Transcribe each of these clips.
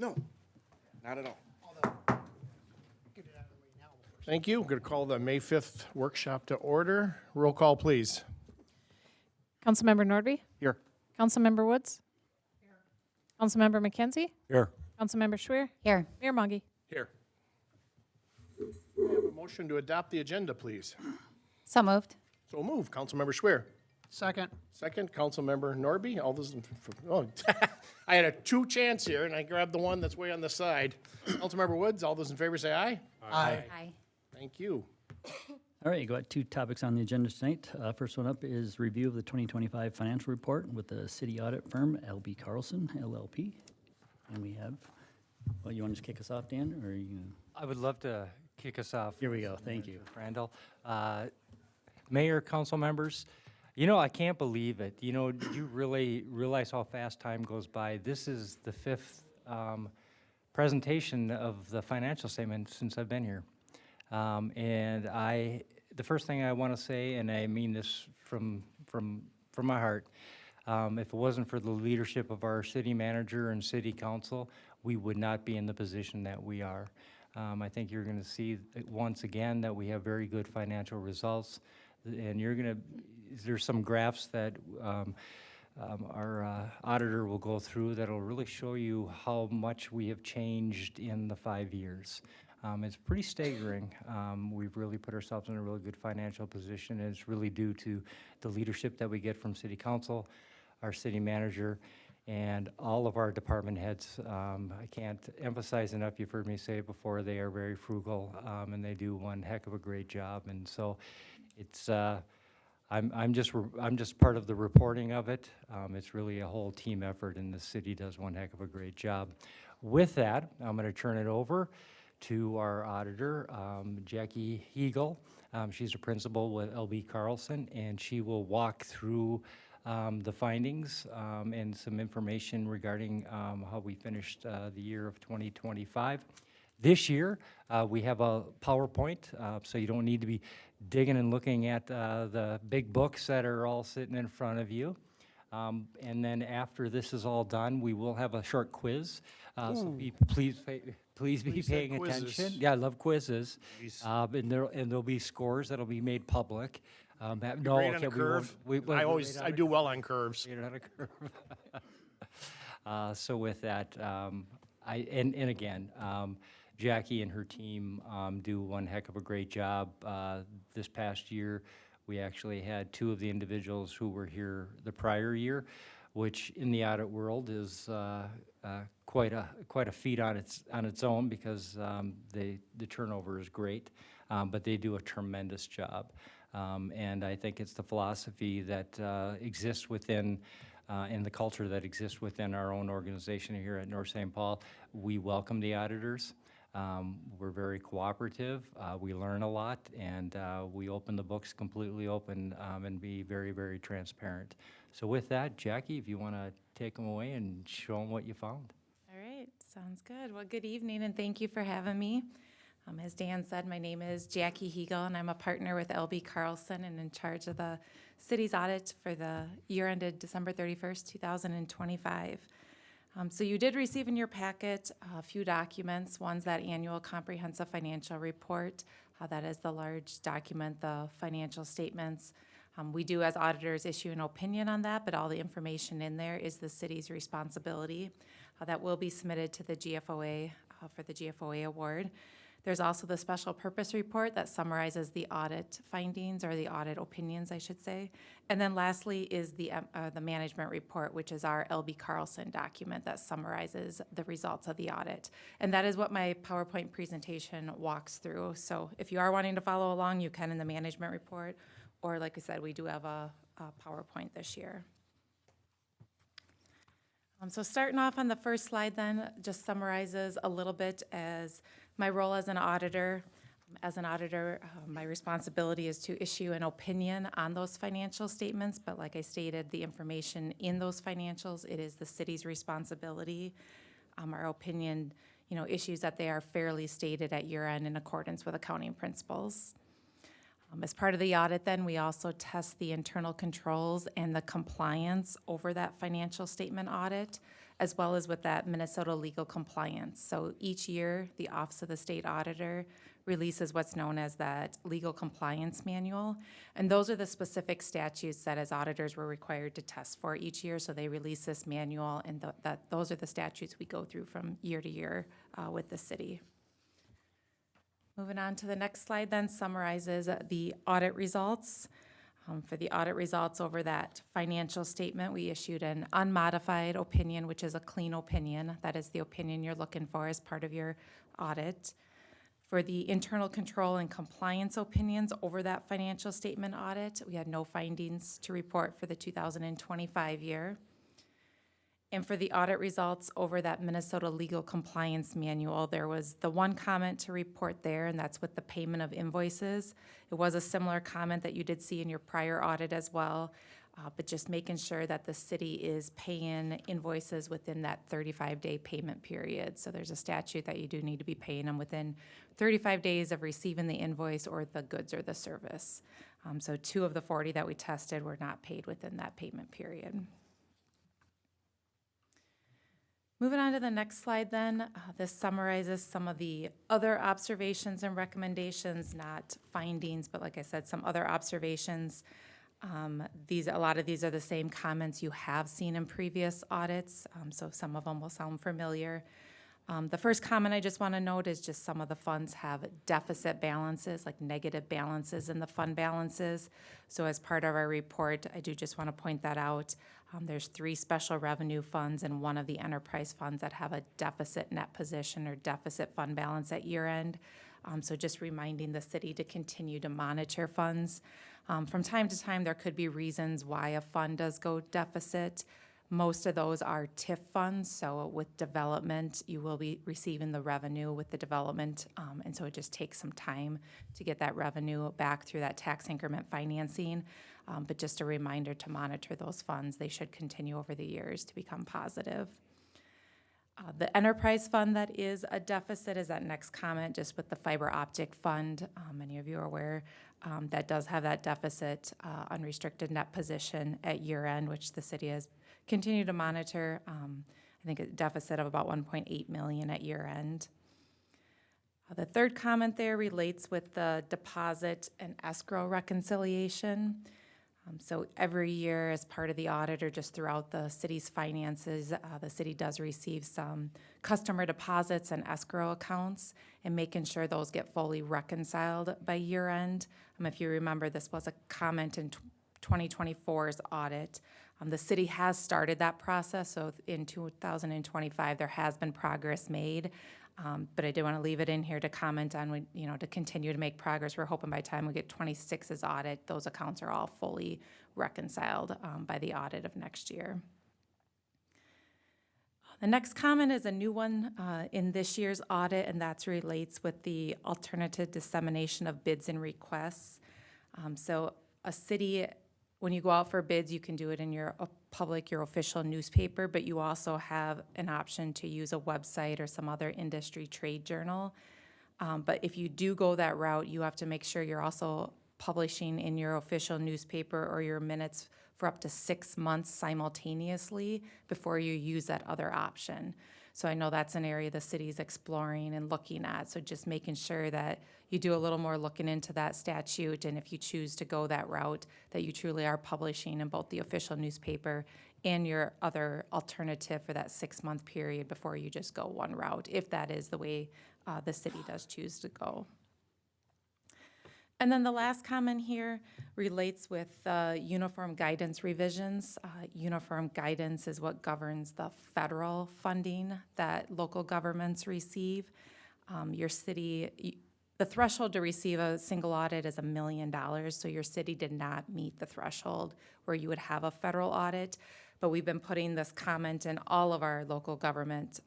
No, not at all. Thank you. I'm going to call the May 5th workshop to order. Roll call, please. Councilmember Nordby? Here. Councilmember Woods? Here. Councilmember McKenzie? Here. Councilmember Schweer? Here. Mayor Monge? Here. We have a motion to adopt the agenda, please. So moved. So move. Councilmember Schweer. Second. Second, Councilmember Nordby. All those, oh, I had a two chance here, and I grabbed the one that's way on the side. Councilmember Woods, all those in favor say aye. Aye. Aye. Thank you. All right, you got two topics on the agenda tonight. First one up is review of the 2025 financial report with the city audit firm, LB Carlson, LLP. And we have, well, you want to just kick us off, Dan, or are you? I would love to kick us off. Here we go, thank you. Randall. Mayor, council members, you know, I can't believe it. You know, do you really realize how fast time goes by? This is the fifth presentation of the financial statement since I've been here. And the first thing I want to say, and I mean this from my heart, if it wasn't for the leadership of our city manager and city council, we would not be in the position that we are. I think you're going to see once again that we have very good financial results, and there's some graphs that our auditor will go through that'll really show you how much we have changed in the 5 years. It's pretty staggering. We've really put ourselves in a really good financial position, and it's really due to the leadership that we get from city council, our city manager, and all of our department heads. I can't emphasize enough, you've heard me say it before, they are very frugal, and they do one heck of a great job. And so it's, I'm just part of the reporting of it. It's really a whole team effort, and the city does one heck of a great job. With that, I'm going to turn it over to our auditor, Jackie Hegel. She's a principal with LB Carlson, and she will walk through the findings and some information regarding how we finished the year of 2025. This year, we have a PowerPoint, so you don't need to be digging and looking at the big books that are all sitting in front of you. And then after this is all done, we will have a short quiz. So please be paying attention. Yeah, I love quizzes. And there'll be scores that'll be made public. Great on a curve. I do well on curves. So with that, again, Jackie and her team do one heck of a great job. This past year, we actually had two of the individuals who were here the prior year, which in the audit world is quite a feat on its own, because the turnover is great, but they do a tremendous job. And I think it's the philosophy that exists within and the culture that exists within our own organization here at North St. Paul. We welcome the auditors. We're very cooperative. We learn a lot, and we open the books completely open and be very, very transparent. So with that, Jackie, if you want to take them away and show them what you found. All right, sounds good. Well, good evening, and thank you for having me. As Dan said, my name is Jackie Hegel, and I'm a partner with LB Carlson and in charge of the city's audit for the year ended December 31st, 2025. So you did receive in your packet a few documents. One's that annual comprehensive financial report. That is the large document, the financial statements. We do, as auditors, issue an opinion on that, but all the information in there is the city's responsibility. That will be submitted to the GFOA for the GFOA award. There's also the special purpose report that summarizes the audit findings, or the audit opinions, I should say. And then lastly is the management report, which is our LB Carlson document that summarizes the results of the audit. And that is what my PowerPoint presentation walks through. So if you are wanting to follow along, you can in the management report, or like I said, we do have a PowerPoint this year. So starting off on the first slide then, just summarizes a little bit as my role as an auditor. As an auditor, my responsibility is to issue an opinion on those financial statements, but like I stated, the information in those financials, it is the city's responsibility. Our opinion, issues that they are fairly stated at year end in accordance with accounting principles. As part of the audit then, we also test the internal controls and the compliance over that financial statement audit, as well as with that Minnesota legal compliance. So each year, the Office of the State Auditor releases what's known as that legal compliance manual. And those are the specific statutes that as auditors we're required to test for each year. So they release this manual, and those are the statutes we go through from year to year with the city. Moving on to the next slide then summarizes the audit results. For the audit results over that financial statement, we issued an unmodified opinion, which is a clean opinion. That is the opinion you're looking for as part of your audit. For the internal control and compliance opinions over that financial statement audit, we had no findings to report for the 2025 year. And for the audit results over that Minnesota legal compliance manual, there was the one comment to report there, and that's with the payment of invoices. It was a similar comment that you did see in your prior audit as well, but just making sure that the city is paying invoices within that 35-day payment period. So there's a statute that you do need to be paying them within 35 days of receiving the invoice or the goods or the service. So 2 of the 40 that we tested were not paid within that payment period. Moving on to the next slide then, this summarizes some of the other observations and recommendations, not findings, but like I said, some other observations. A lot of these are the same comments you have seen in previous audits, so some of them will sound familiar. The first comment I just want to note is just some of the funds have deficit balances, like negative balances in the fund balances. So as part of our report, I do just want to point that out. There's 3 special revenue funds and 1 of the enterprise funds that have a deficit net position or deficit fund balance at year end. So just reminding the city to continue to monitor funds. From time to time, there could be reasons why a fund does go deficit. Most of those are TIF funds, so with development, you will be receiving the revenue with the development, and so it just takes some time to get that revenue back through that tax increment financing. But just a reminder to monitor those funds. They should continue over the years to become positive. The enterprise fund that is a deficit is that next comment, just with the fiber optic fund. Many of you are aware that does have that deficit unrestricted net position at year end, which the city has continued to monitor. I think a deficit of about 1.8 million at year end. The third comment there relates with the deposit and escrow reconciliation. So every year as part of the audit or just throughout the city's finances, the city does receive some customer deposits and escrow accounts, and making sure those get fully reconciled by year end. If you remember, this was a comment in 2024's audit. The city has started that process, so in 2025 there has been progress made. But I did want to leave it in here to comment on, to continue to make progress. We're hoping by the time we get 26's audit, those accounts are all fully reconciled by the audit of next year. The next comment is a new one in this year's audit, and that relates with the alternative dissemination of bids and requests. So a city, when you go out for bids, you can do it in your your official newspaper, but you also have an option to use a website or some other industry trade journal. But if you do go that route, you have to make sure you're also publishing in your official newspaper or your minutes for up to 6 months simultaneously before you use that other option. So I know that's an area the city's exploring and looking at, so just making sure that you do a little more looking into that statute, and if you choose to go that route, that you truly are publishing in both the official newspaper and your other alternative for that 6-month period before you just go one route, if that is the way the city does choose to go. And then the last comment here relates with uniform guidance revisions. Uniform guidance is what governs the federal funding that local governments receive. Your city, the threshold to receive a single audit is $1 million, so your city did not meet the threshold where you would have a federal audit. But we've been putting this comment in all of our local government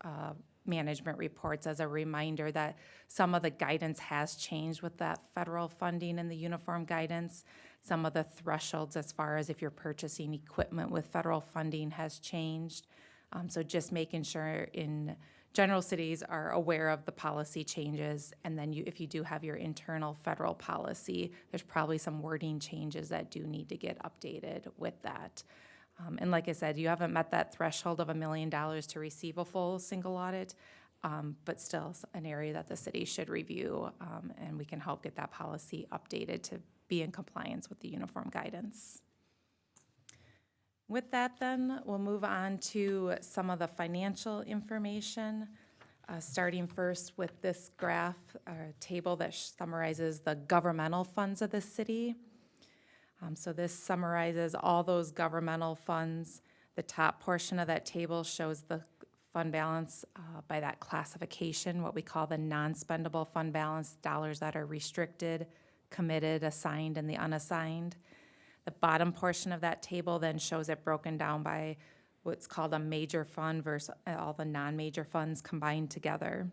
management reports as a reminder that some of the guidance has changed with that federal funding and the uniform guidance. Some of the thresholds as far as if you're purchasing equipment with federal funding has changed. So just making sure in general cities are aware of the policy changes, and then if you do have your internal federal policy, there's probably some wording changes that do need to get updated with that. And like I said, you haven't met that threshold of $1 million to receive a full single audit, but still an area that the city should review, and we can help get that policy updated to be in compliance with the uniform guidance. With that then, we'll move on to some of the financial information, starting first with this graph, table that summarizes the governmental funds of the city. So this summarizes all those governmental funds. The top portion of that table shows the fund balance by that classification, what we call the non-spendable fund balance, dollars that are restricted, committed, assigned, and the unassigned. The bottom portion of that table then shows it broken down by what's called a major fund versus all the non-major funds combined together.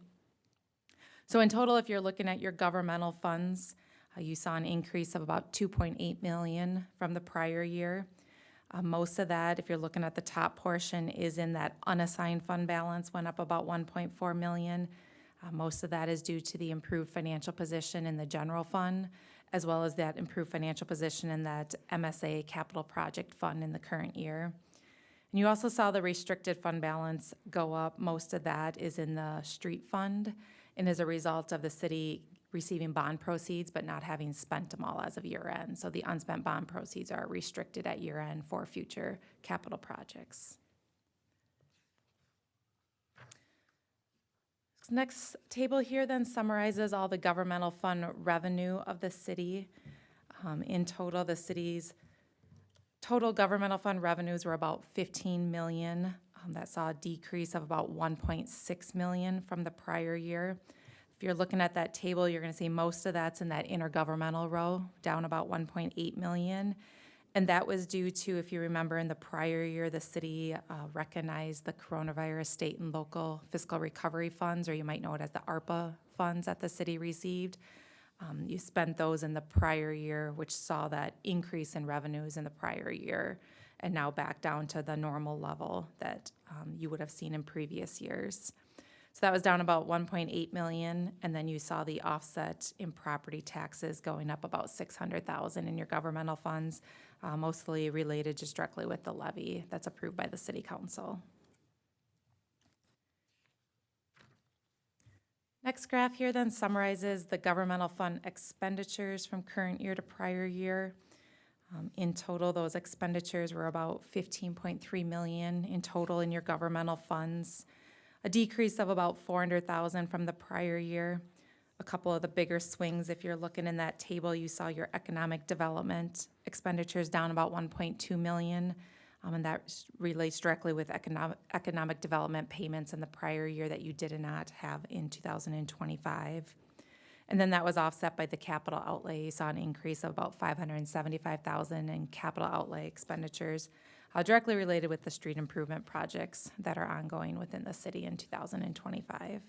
So in total, if you're looking at your governmental funds, you saw an increase of about $2.8 million from the prior year. Most of that, if you're looking at the top portion, is in that unassigned fund balance, went up about $1.4 million. Most of that is due to the improved financial position in the general fund, as well as that improved financial position in that MSA capital project fund in the current year. And you also saw the restricted fund balance go up. Most of that is in the street fund, and as a result of the city receiving bond proceeds but not having spent them all as of year end. So the unspent bond proceeds are restricted at year end for future capital projects. This next table here then summarizes all the governmental fund revenue of the city. In total, the city's total governmental fund revenues were about $15 million. That saw a decrease of about $1.6 million from the prior year. If you're looking at that table, you're going to see most of that's in that intergovernmental row, down about $1.8 million. And that was due to, if you remember, in the prior year, the city recognized the coronavirus state and local fiscal recovery funds, or you might know it as the ARPA funds that the city received. You spent those in the prior year, which saw that increase in revenues in the prior year, and now back down to the normal level that you would have seen in previous years. So that was down about $1.8 million, and then you saw the offset in property taxes going up about $600,000 in your governmental funds, mostly related just directly with the levy that's approved by the city council. Next graph here then summarizes the governmental fund expenditures from current year to prior year. In total, those expenditures were about $15.3 million in total in your governmental funds, a decrease of about $400,000 from the prior year. A couple of the bigger swings, if you're looking in that table, you saw your economic development expenditures down about $1.2 million, and that relates directly with economic development payments in the prior year that you did not have in 2025. And then that was offset by the capital outlay. You saw an increase of about $575,000 in capital outlay expenditures, directly related with the street improvement projects that are ongoing within the city in 2025.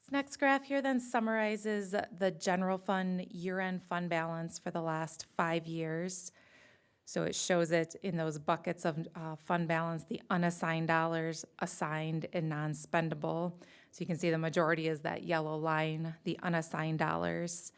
This next graph here then summarizes the general fund year-end fund balance for the last 5 years. So it shows it in those buckets of fund balance, the unassigned dollars, assigned, and non-spendable. So you can see the majority is that yellow line, the unassigned dollars.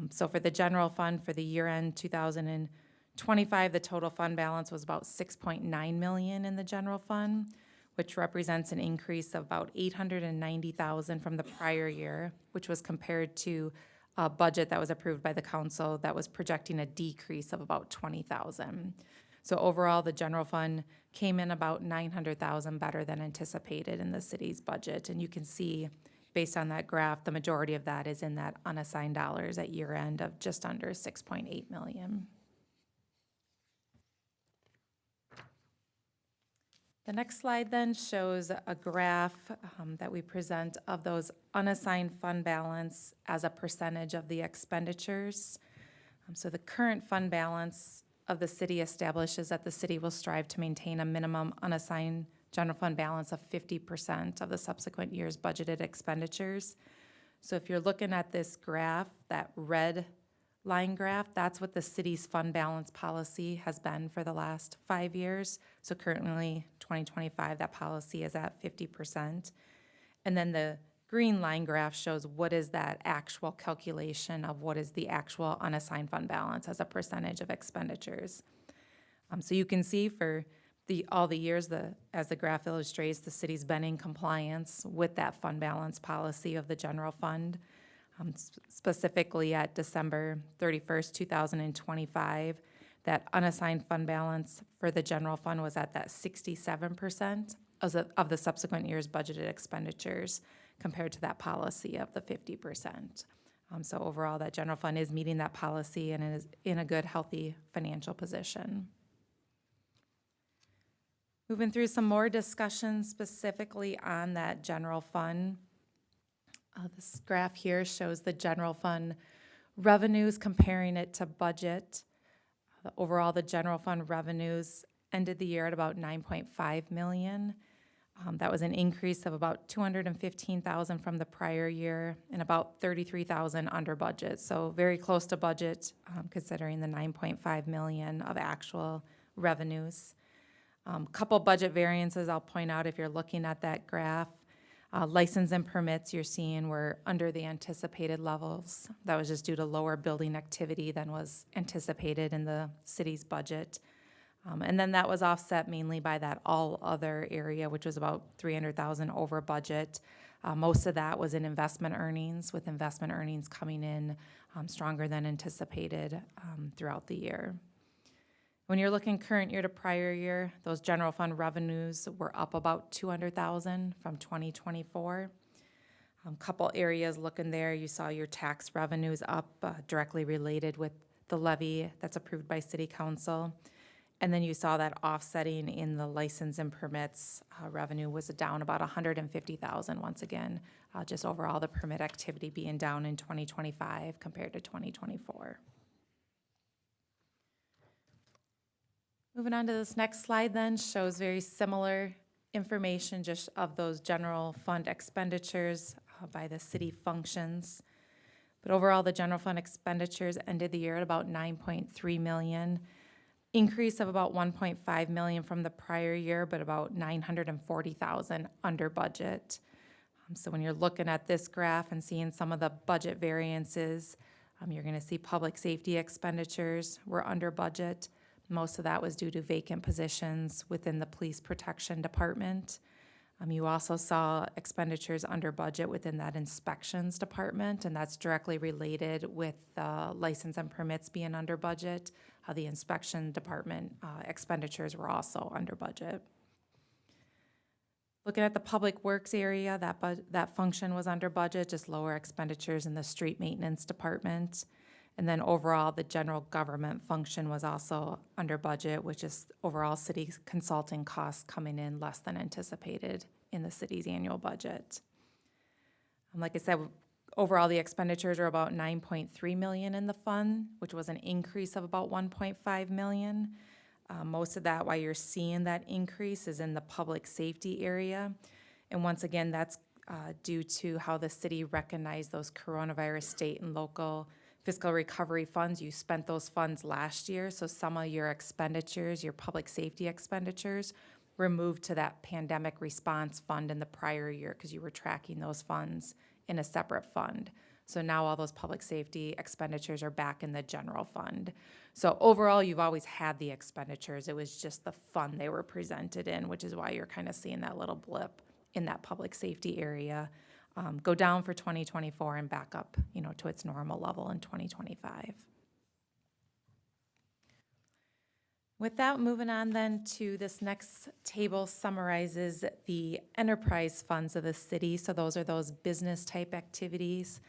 So for the general fund for the year-end 2025, the total fund balance was about $6.9 million in the general fund, which represents an increase of about $890,000 from the prior year, which was compared to a budget that was approved by the council that was projecting a decrease of about $20,000. So overall, the general fund came in about $900,000 better than anticipated in the city's budget. And you can see, based on that graph, the majority of that is in that unassigned dollars at year end of just under $6.8 million. The next slide then shows a graph that we present of those unassigned fund balance as a percentage of the expenditures. So the current fund balance of the city establishes that the city will strive to maintain a minimum unassigned general fund balance of 50% of the subsequent year's budgeted expenditures. So if you're looking at this graph, that red line graph, that's what the city's fund balance policy has been for the last 5 years. So currently, 2025, that policy is at 50%. And then the green line graph shows what is that actual calculation of what is the actual unassigned fund balance as a percentage of expenditures. So you can see for all the years, as the graph illustrates, the city's been in compliance with that fund balance policy of the general fund. Specifically at December 31st, 2025, that unassigned fund balance for the general fund was at that 67% of the subsequent year's budgeted expenditures compared to that policy of the 50%. So overall, that general fund is meeting that policy and is in a good, healthy financial position. Moving through some more discussion specifically on that general fund. This graph here shows the general fund revenues, comparing it to budget. Overall, the general fund revenues ended the year at about $9.5 million. That was an increase of about $215,000 from the prior year and about $33,000 under budget. So very close to budget, considering the $9.5 million of actual revenues. Couple budget variances I'll point out if you're looking at that graph. License and permits you're seeing were under the anticipated levels. That was just due to lower building activity than was anticipated in the city's budget. And then that was offset mainly by that all other area, which was about $300,000 over budget. Most of that was in investment earnings, with investment earnings coming in stronger than anticipated throughout the year. When you're looking current year to prior year, those general fund revenues were up about $200,000 from 2024. Couple areas looking there, you saw your tax revenues up, directly related with the levy that's approved by City Council. And then you saw that offsetting in the license and permits revenue was down about $150,000 once again, just overall the permit activity being down in 2025 compared to 2024. Moving on to this next slide then shows very similar information just of those general fund expenditures by the city functions. But overall, the general fund expenditures ended the year at about $9.3 million, increase of about $1.5 million from the prior year, but about $940,000 under budget. So when you're looking at this graph and seeing some of the budget variances, you're going to see public safety expenditures were under budget. Most of that was due to vacant positions within the police protection department. You also saw expenditures under budget within that inspections department, and that's directly related with license and permits being under budget. The inspection department expenditures were also under budget. Looking at the public works area, that function was under budget, just lower expenditures in the street maintenance department. And then overall, the general government function was also under budget, which is overall city consulting costs coming in less than anticipated in the city's annual budget. Like I said, overall, the expenditures are about $9.3 million in the fund, which was an increase of about $1.5 million. Most of that, why you're seeing that increase, is in the public safety area. And once again, that's due to how the city recognized those coronavirus state and local fiscal recovery funds. You spent those funds last year, so some of your expenditures, your public safety expenditures, were moved to that pandemic response fund in the prior year because you were tracking those funds in a separate fund. So now all those public safety expenditures are back in the general fund. So overall, you've always had the expenditures. It was just the fund they were presented in, which is why you're kind of seeing that little blip in that public safety area. Go down for 2024 and back up, to its normal level in 2025. With that, moving on then to this next table summarizes the enterprise funds of the city. So those are those business type activities.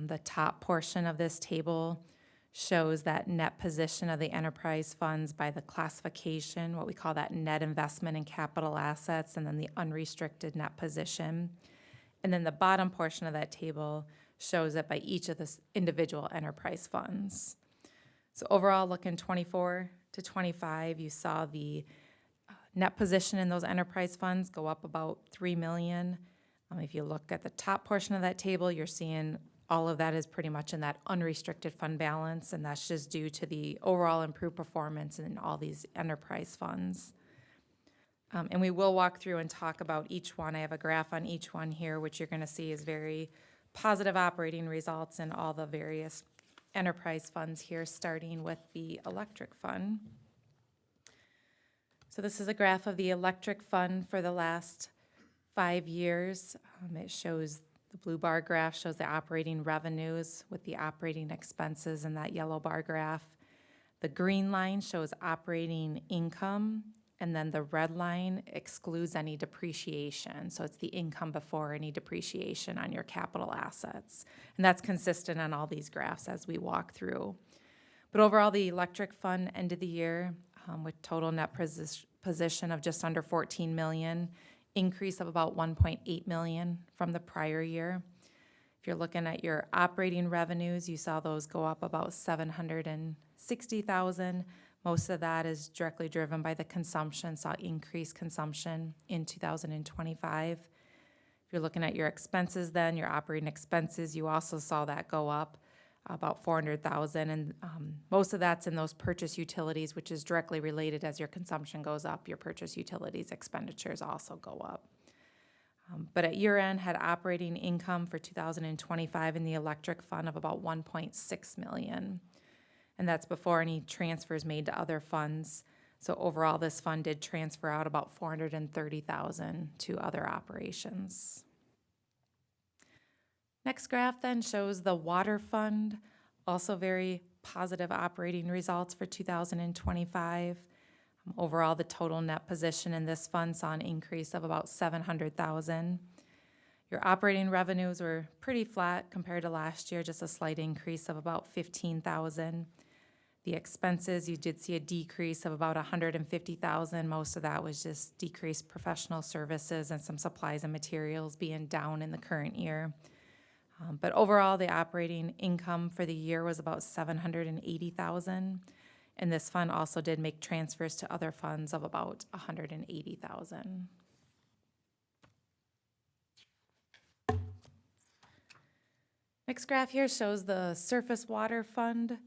The top portion of this table shows that net position of the enterprise funds by the classification, what we call that net investment in capital assets, and then the unrestricted net position. And then the bottom portion of that table shows it by each of the individual enterprise funds. So overall, looking 24 to 25, you saw the net position in those enterprise funds go up about $3 million. If you look at the top portion of that table, you're seeing all of that is pretty much in that unrestricted fund balance, and that's just due to the overall improved performance in all these enterprise funds. And we will walk through and talk about each one. I have a graph on each one here, which you're gonna see is very positive operating results in all the various enterprise funds here, starting with the electric fund. So this is a graph of the electric fund for the last 5 years. It shows, the blue bar graph shows the operating revenues with the operating expenses in that yellow bar graph. The green line shows operating income, and then the red line excludes any depreciation. So it's the income before any depreciation on your capital assets. And that's consistent on all these graphs as we walk through. But overall, the electric fund ended the year with total net position of just under 14 million, increase of about 1.8 million from the prior year. If you're looking at your operating revenues, you saw those go up about 760,000. Most of that is directly driven by the consumption, saw increased consumption in 2025. If you're looking at your expenses then, your operating expenses, you also saw that go up about 400,000, and most of that's in those purchase utilities, which is directly related. As your consumption goes up, your purchase utilities expenditures also go up. But at year end, had operating income for 2025 in the electric fund of about 1.6 million. And that's before any transfers made to other funds. So overall, this fund did transfer out about 430,000 to other operations. Next graph then shows the water fund, also very positive operating results for 2025. Overall, the total net position in this fund saw an increase of about 700,000. Your operating revenues were pretty flat compared to last year, just a slight increase of about 15,000. The expenses, you did see a decrease of about 150,000. Most of that was just decreased professional services and some supplies and materials being down in the current year. But overall, the operating income for the year was about 780,000. And this fund also did make transfers to other funds of about 180,000. Next graph here shows the surface water fund.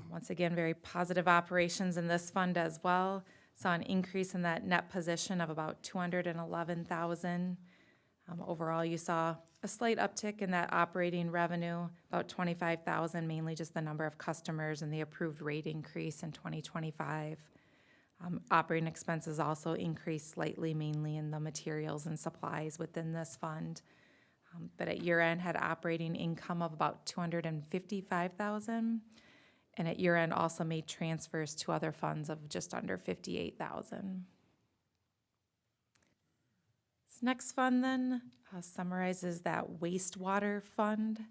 Once again, very positive operations in this fund as well. Saw an increase in that net position of about 211,000. Overall, you saw a slight uptick in that operating revenue, about 25,000, mainly just the number of customers and the approved rate increase in 2025. Operating expenses also increased slightly, mainly in the materials and supplies within this fund. But at year end, had operating income of about 255,000. And at year end, also made transfers to other funds of just under 58,000. This next fund then summarizes that wastewater fund.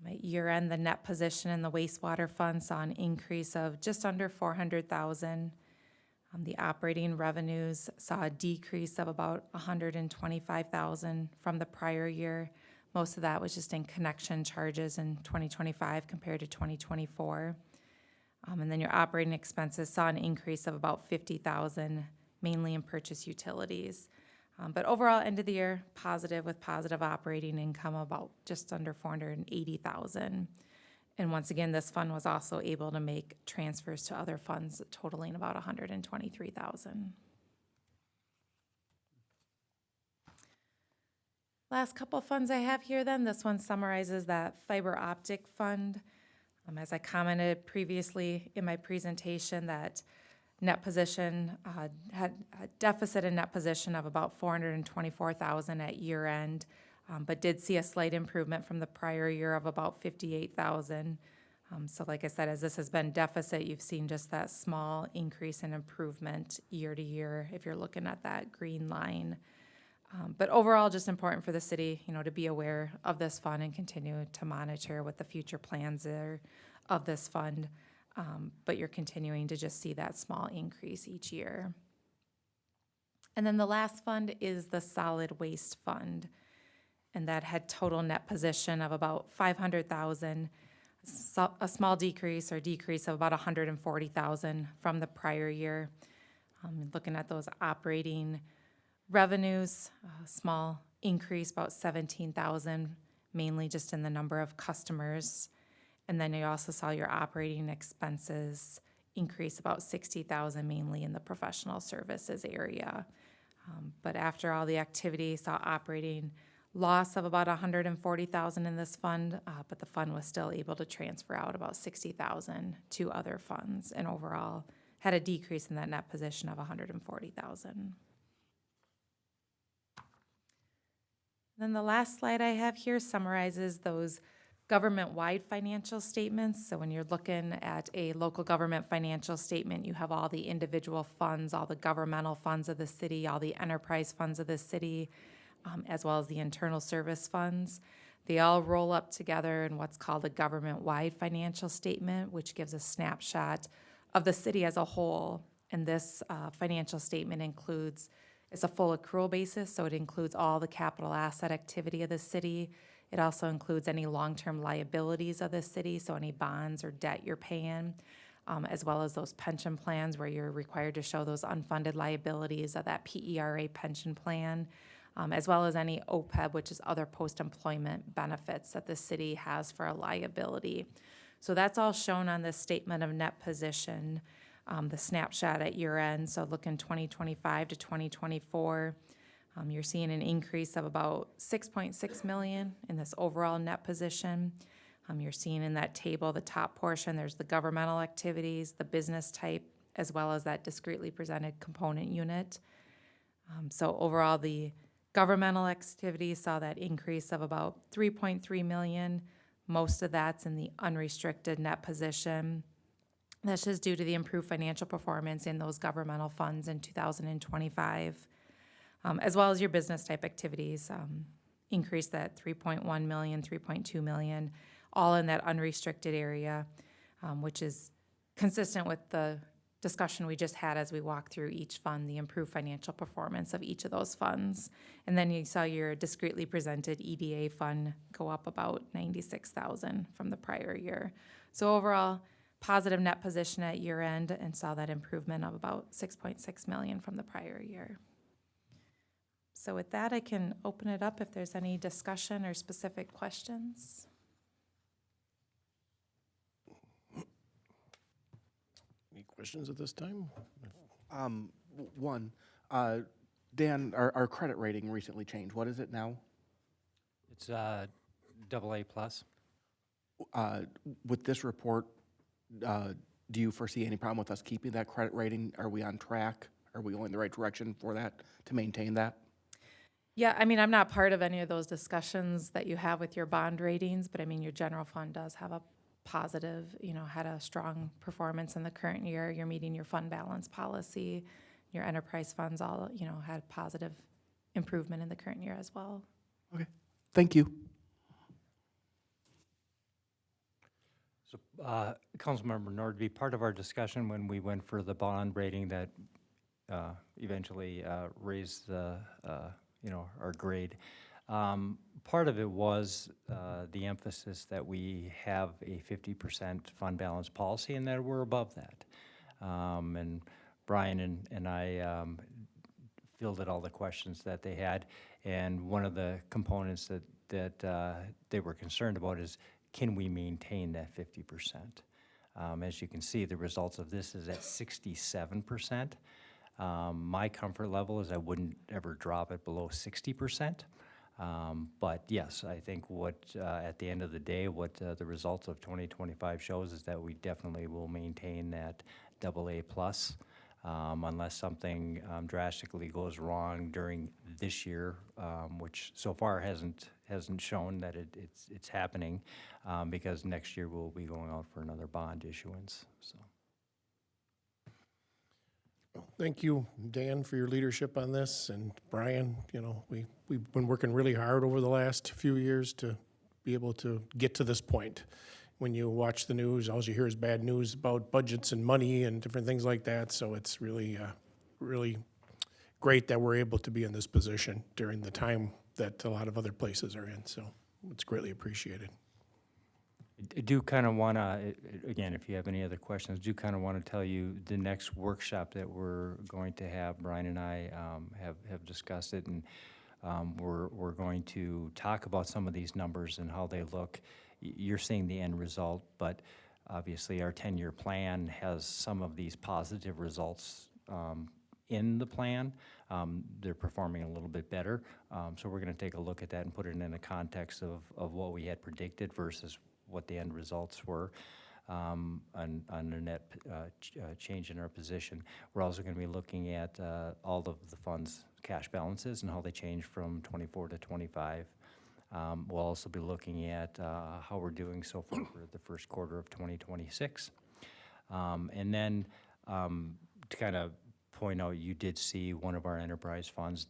At year end, the net position in the wastewater fund saw an increase of just under 400,000. The operating revenues saw a decrease of about 125,000 from the prior year. Most of that was just in connection charges in 2025 compared to 2024. And then your operating expenses saw an increase of about 50,000, mainly in purchase utilities. But overall, end of the year, positive with positive operating income about just under 480,000. And once again, this fund was also able to make transfers to other funds totaling about 123,000. Last couple of funds I have here then, this one summarizes that fiber optic fund. As I commented previously in my presentation, that net position had a deficit in net position of about 424,000 at year end, but did see a slight improvement from the prior year of about 58,000. So like I said, as this has been deficit, you've seen just that small increase in improvement year to year if you're looking at that green line. But overall, just important for the city, to be aware of this fund and continue to monitor what the future plans are of this fund. But you're continuing to just see that small increase each year. And then the last fund is the solid waste fund. And that had total net position of about 500,000, a small decrease of about 140,000 from the prior year. Looking at those operating revenues, a small increase, about 17,000, mainly just in the number of customers. And then you also saw your operating expenses increase about 60,000, mainly in the professional services area. But after all the activity, saw operating loss of about 140,000 in this fund, but the fund was still able to transfer out about 60,000 to other funds, and overall had a decrease in that net position of 140,000. Then the last slide I have here summarizes those government-wide financial statements. So when you're looking at a local government financial statement, you have all the individual funds, all the governmental funds of the city, all the enterprise funds of the city, as well as the internal service funds. They all roll up together in what's called a government-wide financial statement, which gives a snapshot of the city as a whole. And this financial statement includes, it's a full accrual basis, so it includes all the capital asset activity of the city. It also includes any long-term liabilities of the city, so any bonds or debt you're paying, as well as those pension plans where you're required to show those unfunded liabilities of that PERA pension plan, as well as any OPEB, which is other post-employment benefits that the city has for a liability. So that's all shown on this statement of net position, the snapshot at year end. So looking 2025 to 2024, you're seeing an increase of about 6.6 million in this overall net position. You're seeing in that table, the top portion, there's the governmental activities, the business type, as well as that discretely presented component unit. So overall, the governmental activities saw that increase of about 3.3 million. Most of that's in the unrestricted net position. That's just due to the improved financial performance in those governmental funds in 2025. As well as your business type activities, increased that 3.1 million, 3.2 million, all in that unrestricted area, which is consistent with the discussion we just had as we walk through each fund, the improved financial performance of each of those funds. And then you saw your discretely presented EDA fund go up about 96,000 from the prior year. So overall, positive net position at year end, and saw that improvement of about 6.6 million from the prior year. So with that, I can open it up if there's any discussion or specific questions. Any questions at this time? One, Dan, our credit rating recently changed. What is it now? It's AA plus. With this report, do you foresee any problem with us keeping that credit rating? Are we on track? Are we going in the right direction for that, to maintain that? Yeah, I mean, I'm not part of any of those discussions that you have with your bond ratings, but I mean, your general fund does have a positive, had a strong performance in the current year. You're meeting your fund balance policy. Your enterprise funds all, had positive improvement in the current year as well. Okay, thank you. So, Councilmember Nordby, part of our discussion when we went for the bond rating that eventually raised the, our grade, part of it was the emphasis that we have a 50% fund balance policy and that we're above that. And Brian and I fielded all the questions that they had, and one of the components that they were concerned about is, can we maintain that 50%? As you can see, the results of this is at 67%. My comfort level is I wouldn't ever drop it below 60%. But yes, I think at the end of the day, what the results of 2025 shows is that we definitely will maintain that AA plus, unless something drastically goes wrong during this year, which so far hasn't shown that it's happening, because next year we'll be going out for another bond issuance. So. Well, thank you, Dan, for your leadership on this, and Brian, we've been working really hard over the last few years to be able to get to this point. When you watch the news, all you hear is bad news about budgets and money and different things like that, so it's really, really great that we're able to be in this position during the time that a lot of other places are in, so it's greatly appreciated. I do kind of want to, again, if you have any other questions, do kind of want to tell you the next workshop that we're going to have, Brian and I have discussed it, and We're going to talk about some of these numbers and how they look. You're seeing the end result, but obviously our 10-year plan has some of these positive results in the plan. They're performing a little bit better. So we're going to take a look at that and put it in the context of what we had predicted versus what the end results were on the net change in our position. We're also going to be looking at all of the funds' cash balances and how they change from 24 to 25. We'll also be looking at how we're doing so far for the first quarter of 2026. And then to kind of point out, you did see one of our enterprise funds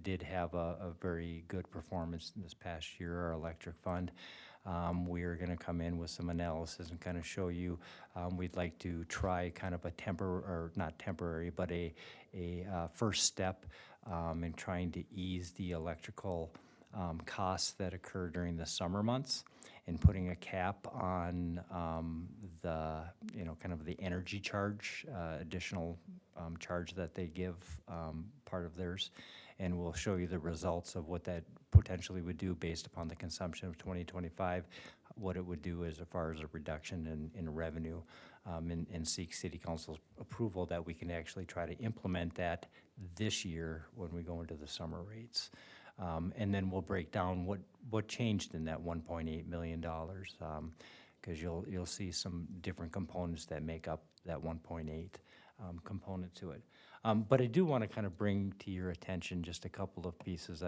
did have a very good performance this past year, our electric fund. We are going to come in with some analysis and kind of show you, we'd like to try kind of a not temporary, but a first step in trying to ease the electrical costs that occur during the summer months and putting a cap on the, kind of the energy charge, additional charge that they give part of theirs. And we'll show you the results of what that potentially would do based upon the consumption of 2025, what it would do as far as a reduction in revenue, and seek City Council's approval that we can actually try to implement that this year when we go into the summer rates. And then we'll break down what changed in that $1.8 million, because you'll see some different components that make up that 1.8 component to it. But I do want to kind of bring to your attention just a couple of pieces.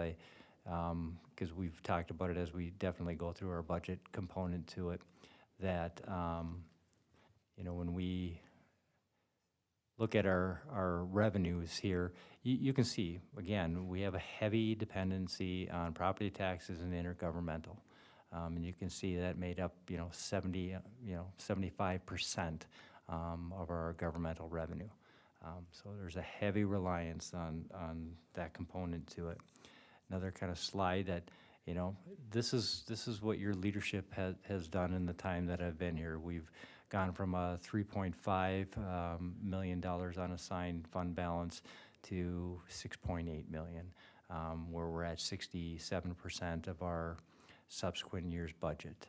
Because we've talked about it as we definitely go through our budget component to it, that when we look at our revenues here, you can see, again, we have a heavy dependency on property taxes and intergovernmental. And you can see that made up, 75% of our governmental revenue. So there's a heavy reliance on that component to it. Another kind of slide that, this is what your leadership has done in the time that I've been here. We've gone from a $3.5 million unassigned fund balance to $6.8 million, where we're at 67% of our subsequent year's budget.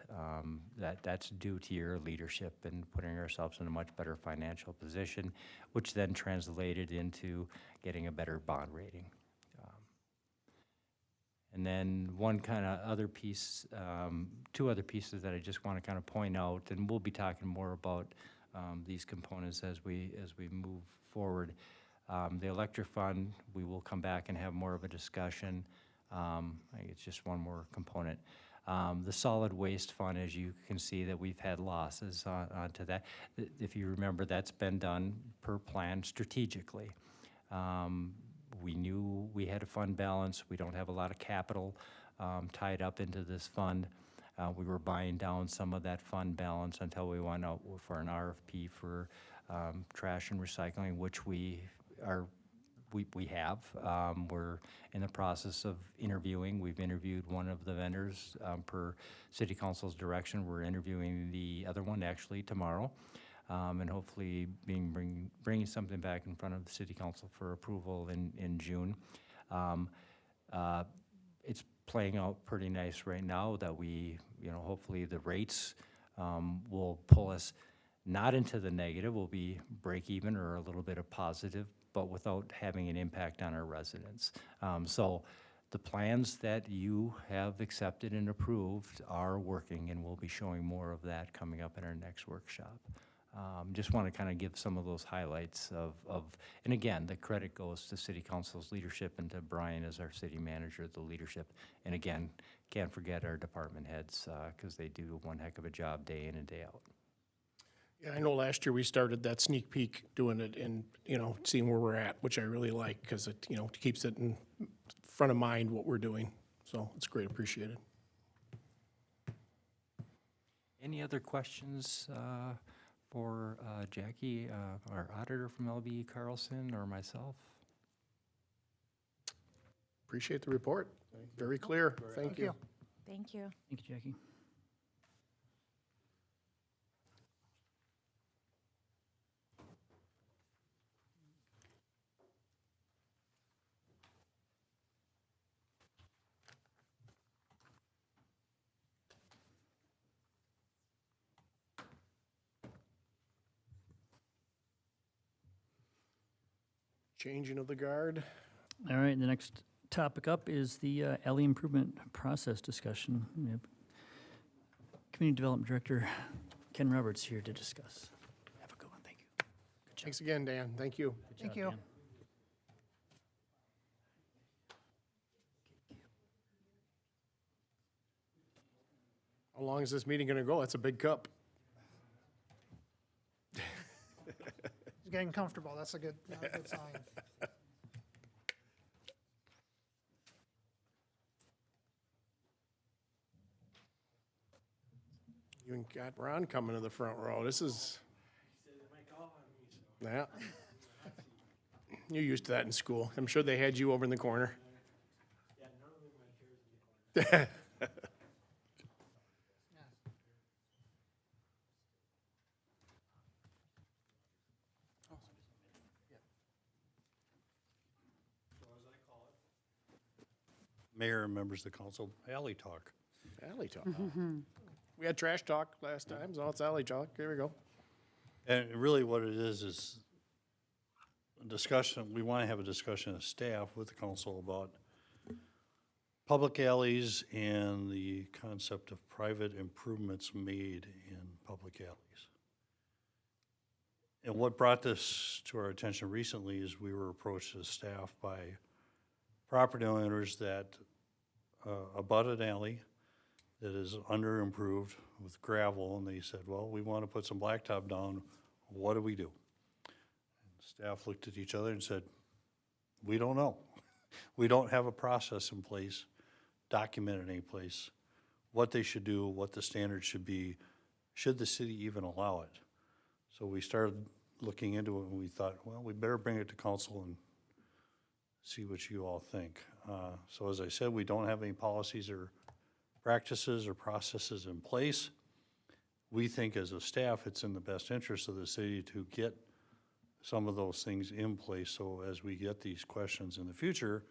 That's due to your leadership and putting ourselves in a much better financial position, which then translated into getting a better bond rating. And then one kind of other piece, two other pieces that I just want to kind of point out, and we'll be talking more about these components as we move forward. The electric fund, we will come back and have more of a discussion. I think it's just one more component. The solid waste fund, as you can see, that we've had losses onto that. If you remember, that's been done per plan strategically. We knew we had a fund balance. We don't have a lot of capital tied up into this fund. We were buying down some of that fund balance until we went out for an RFP for trash and recycling, which we have. We're in the process of interviewing. We've interviewed one of the vendors per City Council's direction. We're interviewing the other one actually tomorrow. And hopefully bringing something back in front of the City Council for approval in June. It's playing out pretty nice right now that we, hopefully the rates will pull us not into the negative, will be break even or a little bit of positive, but without having an impact on our residents. So the plans that you have accepted and approved are working, and we'll be showing more of that coming up in our next workshop. Just want to kind of give some of those highlights of, and again, the credit goes to City Council's leadership and to Brian as our city manager, the leadership. And again, can't forget our department heads because they do one heck of a job day in and day out. Yeah, I know last year we started that sneak peek doing it and, seeing where we're at, which I really like because it, keeps it in front of mind what we're doing. So it's great, appreciated. Any other questions for Jackie, our auditor from LB Carlson, or myself? Appreciate the report. Very clear. Thank you. Thank you. Thank you, Jackie. Changing of the guard. All right, the next topic up is the alley improvement process discussion. We have Community Development Director Ken Roberts here to discuss. Have a good one, thank you. Good job. Thanks again, Dan. Thank you. Good Thank job, you. Dan. How long is this meeting gonna go? That's a big cup. He's getting comfortable. That's a good sign. You and got Ron coming to the front row. This is. Yeah. You're used to that in school. I'm sure they had you over in the corner. Mayor and members of the council, alley talk. Alley talk. We had trash talk last time, so it's alley talk. Here we go. And really what it is a discussion, we want to have a discussion as staff with the council about public alleys and the concept of private improvements made in public alleys. And what brought this to our attention recently is we were approached as staff by property owners that abut an alley that is under improved with gravel, and they said, well, we want to put some blacktop down, what do we do? And staff looked at each other and said, we don't know. We don't have a process in place, documented any place, what they should do, what the standards should be, should the city even allow it? So we started looking into it, and we thought, well, we better bring it to council and see what you all think. So as I said, we don't have any policies or practices or processes in place. We think as a staff, it's in the best interest of the city to get some of those things in place, so as we get these questions in the future,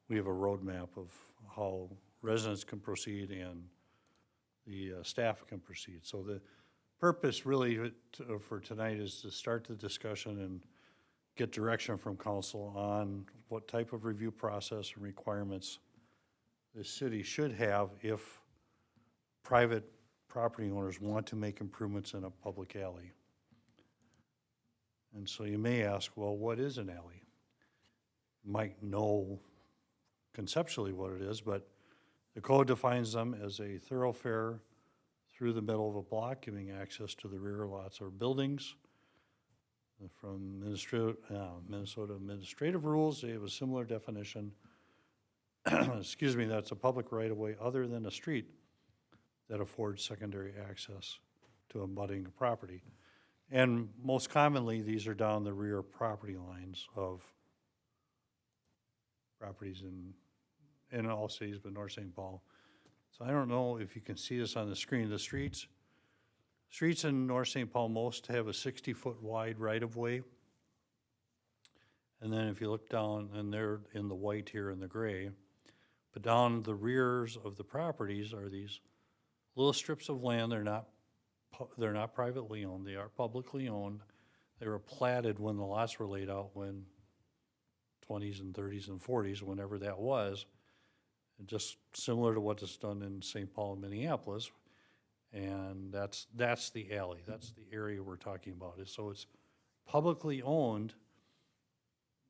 we have a roadmap of how residents can proceed and the staff can proceed. So the purpose really for tonight is to start the discussion and get direction from council on what type of review process and requirements the city should have if private property owners want to make improvements in a public alley. And so you may ask, well, what is an alley? You might know conceptually what it is, but the code defines them as a thoroughfare through the middle of a block, giving access to the rear lots or buildings. From Minnesota administrative rules, they have a similar definition. Excuse me, that's a public right-of-way other than a street that affords secondary access to abutting property. And most commonly, these are down the rear property lines of properties in all cities, but North St. Paul. So I don't know if you can see this on the screen. The streets in North St. Paul most have a 60-foot wide right-of-way. And then if you look down, and they're in the white here and the gray, but down the rears of the properties are these little strips of land. They're not privately owned. They are publicly owned. They were platted when the lots were laid out, when 20s and 30s and 40s, whenever that was. And just similar to what is done in St. Paul and Minneapolis. And that's the alley. That's the area we're talking about. So it's publicly owned,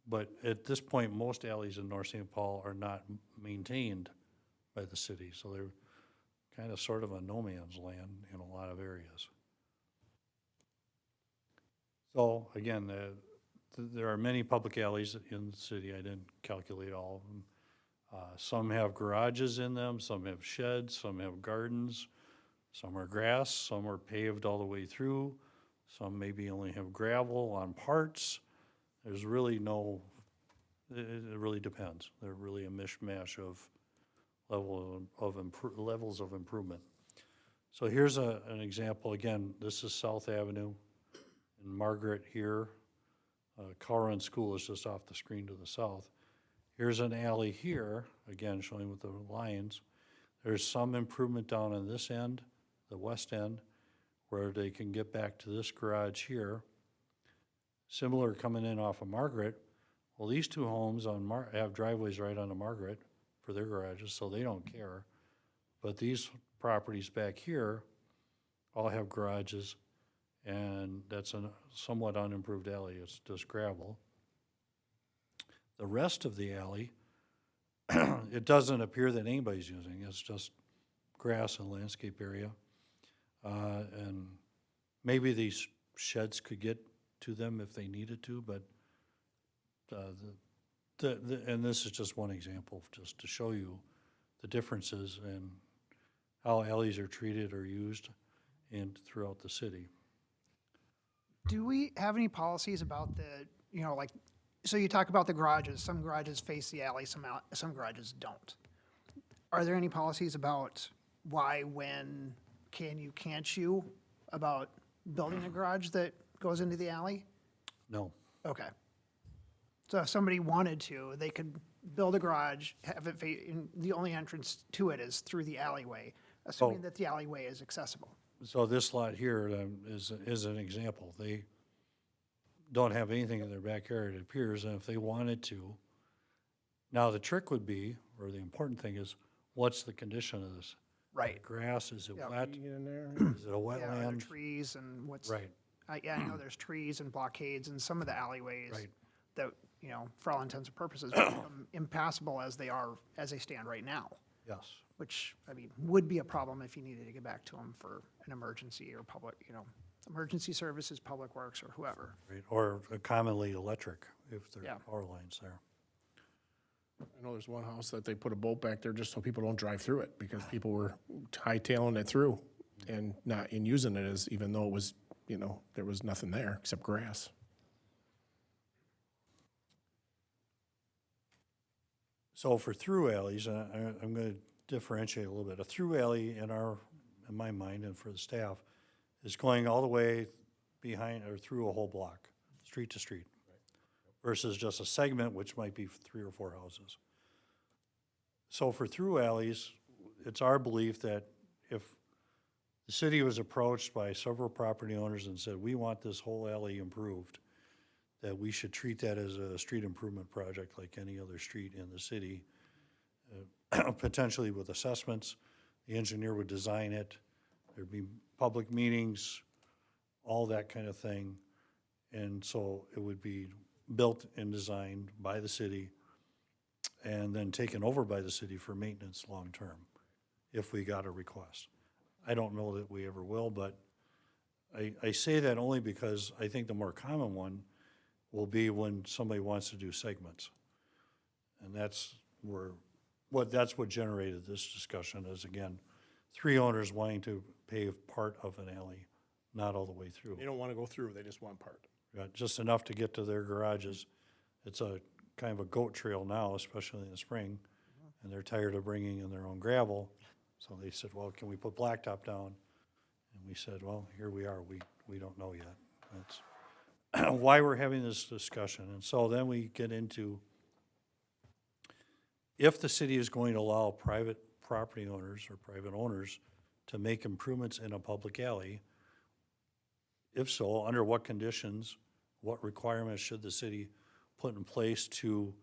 but at this point, most alleys in North St. Paul are not maintained by the city. So they're kind of sort of a no man's land in a lot of areas. So again, there are many public alleys in the city. I didn't calculate all of them. Some have garages in them, some have sheds, some have gardens, some are grass, some are paved all the way through, some maybe only have gravel on parts. There's really no, it really depends. They're really a mishmash of levels of improvement. So here's an example. Again, this is South Avenue in Margaret here. Carlson School is just off the screen to the south. Here's an alley here, again showing with the lines. There's some improvement down on this end, the west end, where they can get back to this garage here. Similar coming in off of Margaret, Well, these two homes on have driveways right onto Margaret for their garages, so they don't care. But these properties back here all have garages, and that's a somewhat unimproved alley. It's just gravel. The rest of the alley, it doesn't appear that anybody's using. It's just grass and landscape area. And maybe these sheds could get to them if they needed to, but and this is just one example, just to show you the differences in how alleys are treated or used throughout the city. Do we have any policies about like, so you talk about the garages, some garages face the alley, some garages don't. Are there any policies about why, when, can't you, about building a garage that goes into the alley? No. Okay. So if somebody wanted to, they could build a garage, have it, the only entrance to it is through the alleyway, assuming that the alleyway is accessible. So this lot here is an example. They don't have anything in their backyard, it appears, and if they wanted to. Now, the trick would be, or the important thing is, what's the condition of this? Right. Grass, is it Yeah. wet? In there. Is it a Yeah, are there wetland? trees and what's. Right, Yeah, I know there's trees and blockades in some of the alleyways. right. That, for all intents and purposes, become impassable as they stand right now. Yes. Which, would be a problem if you needed to get back to them for an emergency or public, emergency services, public works, or whoever. Right, or commonly electric, if there Yeah. are power lines there. I know there's one house that they put a boat back there just so people don't drive through it, because people were hightailing it through and using it as, even though it was, there was nothing there except grass. So for through alleys, I'm going to differentiate a little bit. A through alley in my mind and for the staff is going all the way behind or through a whole block, street to street, versus just a segment, which might be 3 or 4 houses. So for through alleys, it's our belief that if the city was approached by several property owners and said, we want this whole alley improved, that we should treat that as a street improvement project like any other street in the city, potentially with assessments. The engineer would design it, there'd be public meetings, all that kind of thing. And so it would be built and designed by the city and then taken over by the city for maintenance long-term, if we got a request. I don't know that we ever will, but I say that only because I think the more common one will be when somebody wants to do segments. And that's what generated this discussion is, again, 3 owners wanting to pave part of an alley, not all the way through. They don't want to go through, they just want part. Just enough to get to their garages. It's a kind of a goat trail now, especially in the spring, and they're tired of bringing in their own gravel. So they said, well, can we put blacktop down? And we said, well, here we are, we don't know yet. That's why we're having this discussion. And so then we get into, if the city is going to allow private property owners or private owners to make improvements in a public alley, if so, under what conditions, what requirements should the city put in place to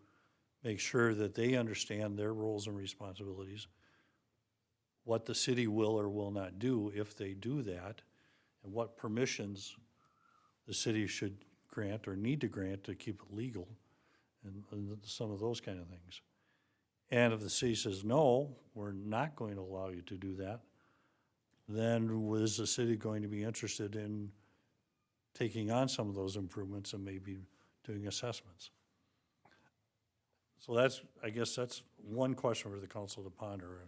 make sure that they understand their roles and responsibilities, what the city will or will not do if they do that, and what permissions the city should grant or need to grant to keep it legal, and some of those kind of things. And if the city says, no, we're not going to allow you to do that, then is the city going to be interested in taking on some of those improvements and maybe doing assessments? So that's, I guess that's one question for the council to ponder.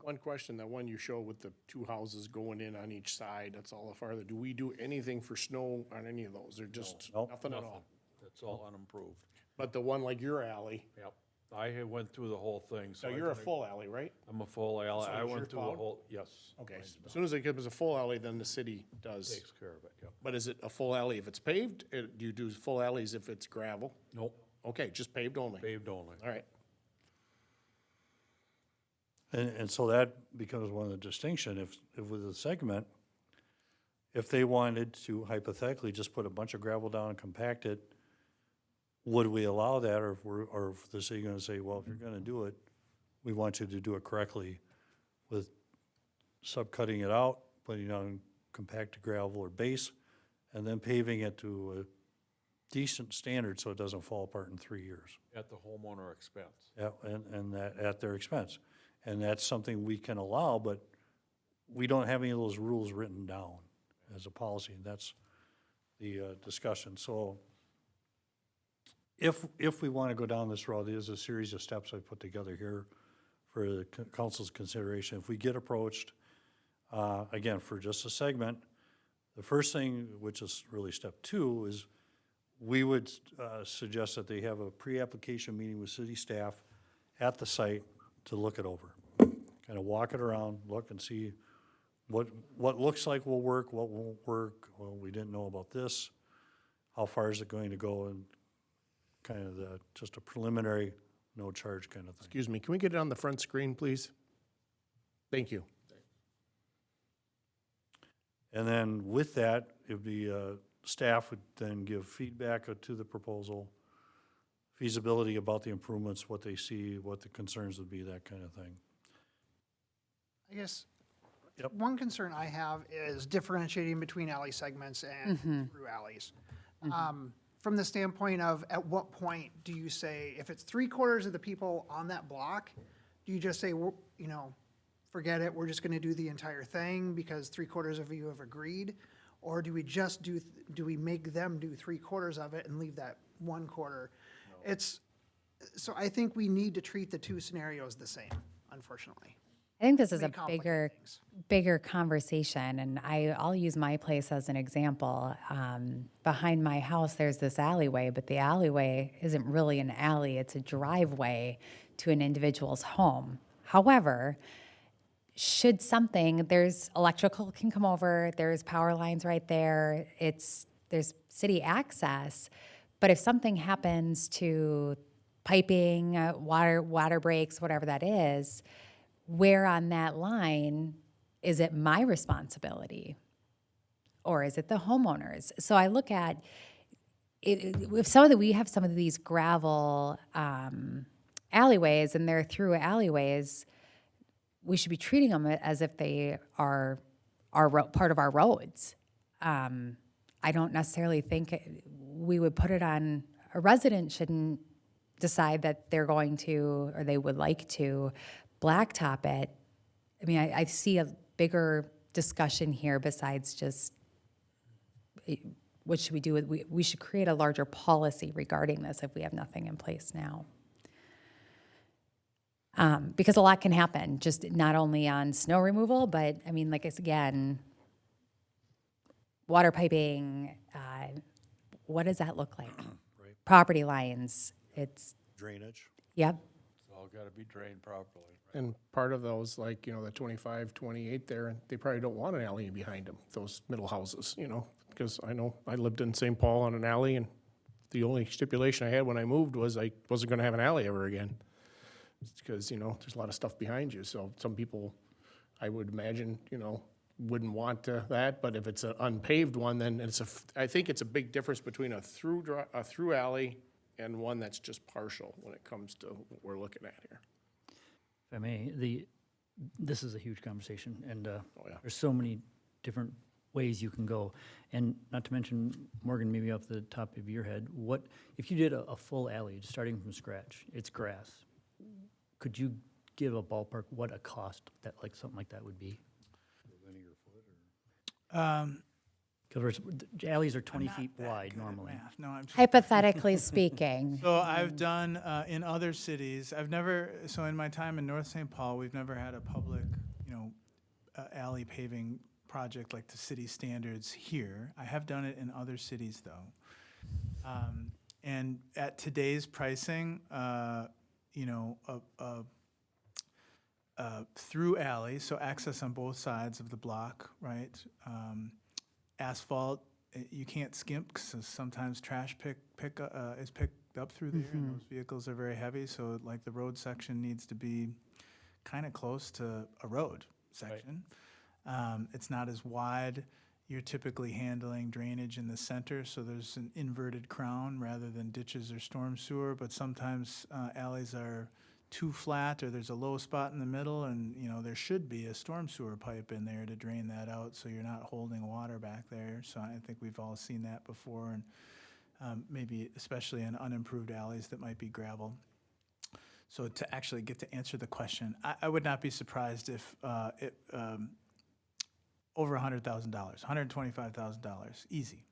One question, that one you show with the 2 houses going in on each side, that's all the farther. Do we do anything for snow on any of those? They're just Nope. nothing at all? It's all unimproved. But the one like your alley, Yep. I had went through the whole thing, so. so I you're a can- full alley, right? I'm a full alley. So I is your went through the plowed? whole, yes. Okay, mine's as soon as it becomes a full alley, then the city does. Takes care of it, yep. But is it a full alley if it's paved? Do you do full alleys if it's gravel? Nope, Okay, just paved only. paved only. All right. And so that becomes one of the distinction, if with a segment, if they wanted to hypothetically just put a bunch of gravel down and compact it, would we allow that, or if the city gonna say, well, if you're gonna do it, we want you to do it correctly with subcutting it out, putting it on compacted gravel or base, and then paving it to a decent standard so it doesn't fall apart in 3 years. At the homeowner expense. Yeah, and that, at their expense. And that's something we can allow, but we don't have any of those rules written down as a policy, and that's the discussion. So if we want to go down this road, there's a series of steps I put together here for the council's consideration. If we get approached, again, for just a segment, the first thing, which is really step 2, is we would suggest that they have a pre-application meeting with city staff at the site to look it over. Kind of walk it around, look and see what looks like will work, what won't work, well, we didn't know about this, how far is it going to go, and kind of just a preliminary, no charge kind of thing. Excuse me, can we get it on the front screen, please? Thank you. And then with that, it'd be, staff would then give feedback to the proposal, feasibility about the improvements, what they see, what the concerns would be, that kind of thing. I guess Yep. one concern I have is differentiating between alley segments and through alleys. From the standpoint of, at what point do you say, if it's 3/4 of the people on that block, do you just say, you know, forget it, we're just gonna do the entire thing because 3/4 of you have agreed? Or do we just do we make them do 3/4 of it and leave that 1/4? So I think we need to treat the two scenarios the same, unfortunately. I think this is May a complicate things. bigger conversation, and I'll use my place as an example. Behind my house, there's this alleyway, but the alleyway isn't really an alley, it's a driveway to an individual's home. However, should there's electrical can come over, there's power lines right there, there's city access, but if something happens to piping, water breaks, whatever that is, where on that line is it my responsibility? Or is it the homeowners? So I look at it, we have some of these gravel alleyways and they're through alleyways, we should be treating them as if they are part of our roads. I don't necessarily think we would put it on, a resident shouldn't decide that they're going to, or they would like to blacktop it. I mean, I see a bigger discussion here besides just what should we do? We should create a larger policy regarding this if we have nothing in place now. Because a lot can happen, just not only on snow removal, but I mean, like, it's again, water piping, what does that look like? Right. Property lines, Drainage. yep. It's all gotta be drained properly. And part of those, like, you know, the 25, 28 there, they probably don't want an alley behind them, those middle houses, you know? Because I know I lived in St. Paul on an alley, and the only stipulation I had when I moved was I wasn't gonna have an alley ever again. Because, you know, there's a lot of stuff behind you, so some people, I would imagine, you know, wouldn't want that, but if it's an unpaved one, then I think it's a big difference between a through alley and one that's just partial when it comes to what we're looking at here. If I may, this is a huge conversation, and yeah. there's so many different ways you can go. And not to mention, Morgan, maybe off the top of your head, what if you did a full alley, starting from scratch, it's grass, could you give a ballpark what a cost that, like, something like that would be? Because alleys are 20 feet wide normally. Math. No, I'm just, Hypothetically speaking, so I've done in other cities. So in my time in North St. Paul, we've never had a public, alley paving project like the city standards here. I have done it in other cities though, and at today's pricing, through alley, so access on both sides of the block, right? Asphalt, you can't skimp because sometimes trash is picked up through there, and those vehicles are very heavy. So like the road section needs to be kind of close to a road section. It's not as wide. you're typically handling drainage in the center, so there's an inverted crown rather than ditches or storm sewer, but sometimes alleys are too flat or there's a low spot in the middle, and, you know, there should be a storm sewer pipe in there to drain that out so you're not holding water back there. So I think we've all seen that before, and maybe especially in unimproved alleys that might be gravel. So to actually get to answer the question, I would not be surprised if over $100,000, $125,000, easy.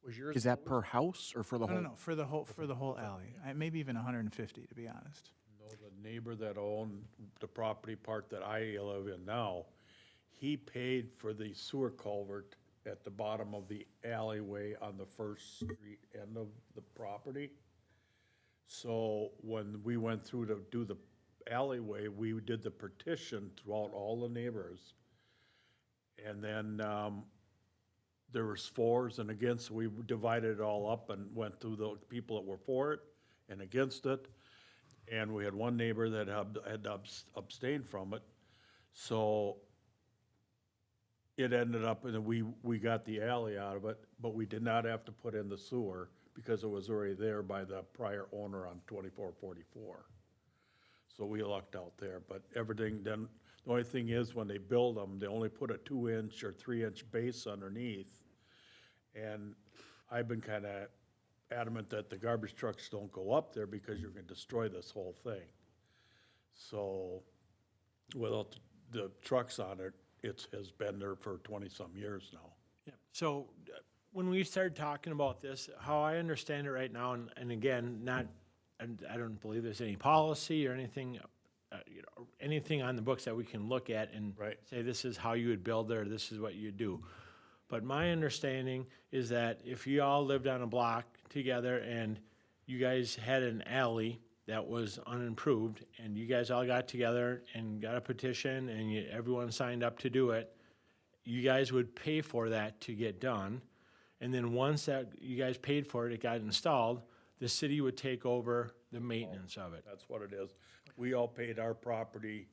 Was yours? Is that per house or for the whole? No, for the whole alley. Maybe even 150, to be honest. No, the neighbor that owned the property part that I live in now, he paid for the sewer culvert at the bottom of the alleyway on the first street end of the property. So when we went through to do the alleyway, we did the partition throughout all the neighbors. And then, there was fors and against, so we divided it all up and went through the people that were for it and against it. And we had one neighbor that had abstained from it. So it ended up, and we got the alley out of it, but we did not have to put in the sewer because it was already there by the prior owner on 2444. So we lucked out there, but everything then, the only thing is when they build them, they only put a 2-inch or 3-inch base underneath. And I've been kind of adamant that the garbage trucks don't go up there because you're gonna destroy this whole thing. So without the trucks on it, it has been there for 20-some years now. Yeah. So when we started talking about this, how I understand it right now, and again, I don't believe there's any policy or anything, anything on the books that we can look at and Right. say this is how you would build it or this is what you do. But my understanding is that if you all lived on a block together and you guys had an alley that was unimproved and you guys all got together and got a petition and everyone signed up to do it, you guys would pay for that to get done. And then once that you guys paid for it, it got installed, the city would take over the maintenance of it. That's what it is. We all paid our property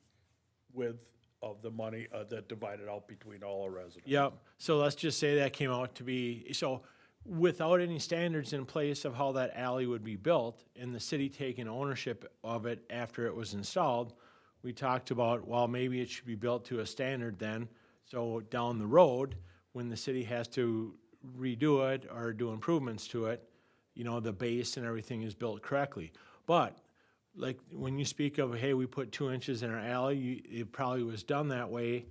of the money that divided out between all our residents. Yep, so let's just say that came out to be, so without any standards in place of how that alley would be built and the city taking ownership of it after it was installed, we talked about, well, maybe it should be built to a standard then. So down the road, when the city has to redo it or do improvements to it, you know, the base and everything is built correctly. But like when you speak of, hey, we put 2 inches in our alley, it probably was done that way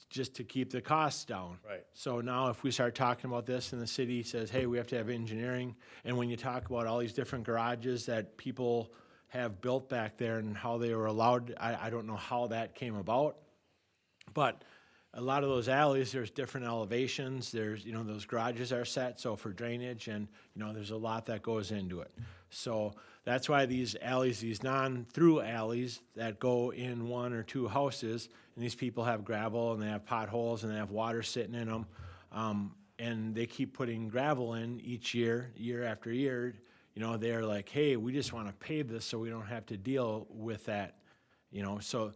just to keep the costs down. Right. So now if we start talking about this and the city says, hey, we have to have engineering, and when you talk about all these different garages that people have built back there and how they were allowed, I don't know how that came about, but a lot of those alleys, there's different elevations, there's, you know, those garages are set, so for drainage, and, you know, there's a lot that goes into it. So that's why these alleys, these non-through alleys that go in 1 or 2 houses, and these people have gravel, and they have potholes, and they have water sitting in them, and they keep putting gravel in each year, year after year, you know, they're like, hey, we just want to pave this so we don't have to deal with that, you know, so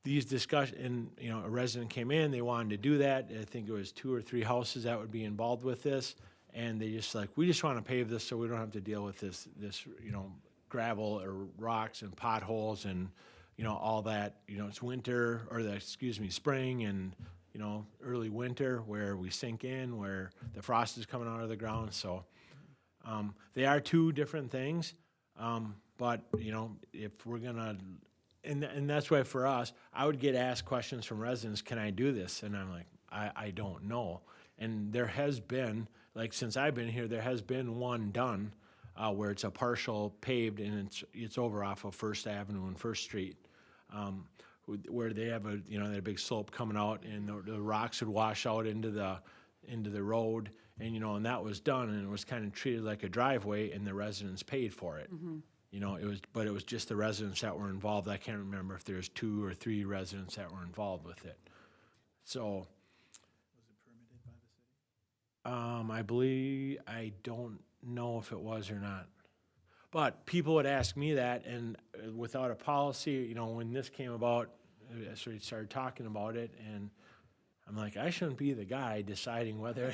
these discussions, and, you know, a resident came in, they wanted to do that. I think it was 2 or 3 houses that would be involved with this. And they just like, we just want to pave this so we don't have to deal with this, you know, gravel or rocks and potholes and, you know, all that. You know, it's winter, or spring and, you know, early winter where we sink in, where the frost is coming out of the ground. So they are 2 different things. But, you know, if we're going to, and that's why for us, I would get asked questions from residents, can I do this? And I'm like, I don't know. And there has been, like since I've been here, there has been one done where it's a partial paved and it's over off of First Avenue and First Street, where they have they had a big slope coming out and the rocks would wash out into the road, and, you know, and that was done, and it was kind of treated like a driveway, and the residents paid for it. You know, but it was just the residents that were involved. I can't remember if there's 2 or 3 residents that were involved with it. So. Was it permitted by the city? I don't know if it was or not. But people would ask me that, and without a policy, you know, when this came about, so we started talking about it, and I'm like, I shouldn't be the guy deciding whether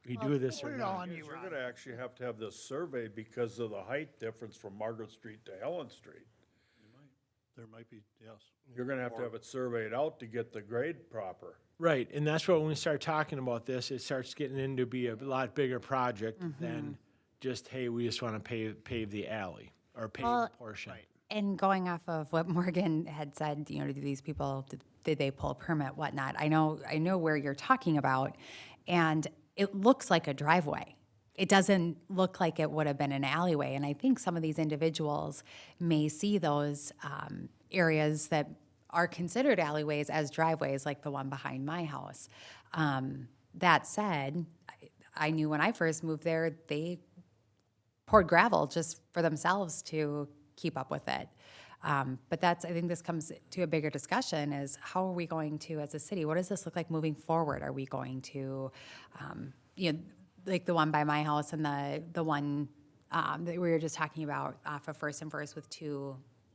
we do this Put or it all not. on you, You're Ron. gonna actually have to have this surveyed because of the height difference from Margaret Street to Helen Street. There might be, yes. You're gonna have to have it surveyed out to get the grade proper. Right, and that's what when we start talking about this, it starts getting into be a lot bigger project than just, hey, we just want to pave the alley or pave a Well, portion. And going off of what Morgan had said, you know, do these people, did they pull a permit, whatnot? I know where you're talking about, and it looks like a driveway. It doesn't look like it would have been an alleyway, and I think some of these individuals may see those areas that are considered alleyways as driveways, like the one behind my house. That said, I knew when I first moved there, they poured gravel just for themselves to keep up with it. But I think this comes to a bigger discussion is how are we going to, as a city, what does this look like moving forward? Are we going to, you know, like the one by my house and the one that we were just talking about off of First and First with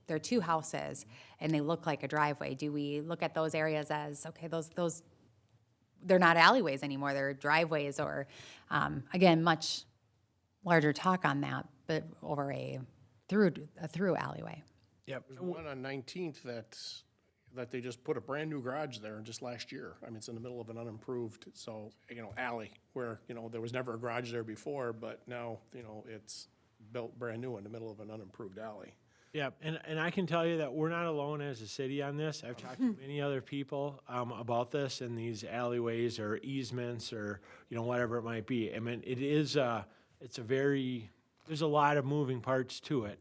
there are two houses and they look like a driveway. Do we look at those areas as, okay, those they're not alleyways anymore, they're driveways or, again, much larger talk on that, but over a through alleyway. Yep, there's one on 19th that they just put a brand-new garage there just last year. I mean, it's in the middle of an unimproved, alley where, there was never a garage there before, but now, it's built brand new in the middle of an unimproved alley. Yeah, and I can tell you that we're not alone as a city on this. I've talked to many other people about this and these alleyways or easements or, whatever it might be. I mean, it is, there's a lot of moving parts to it,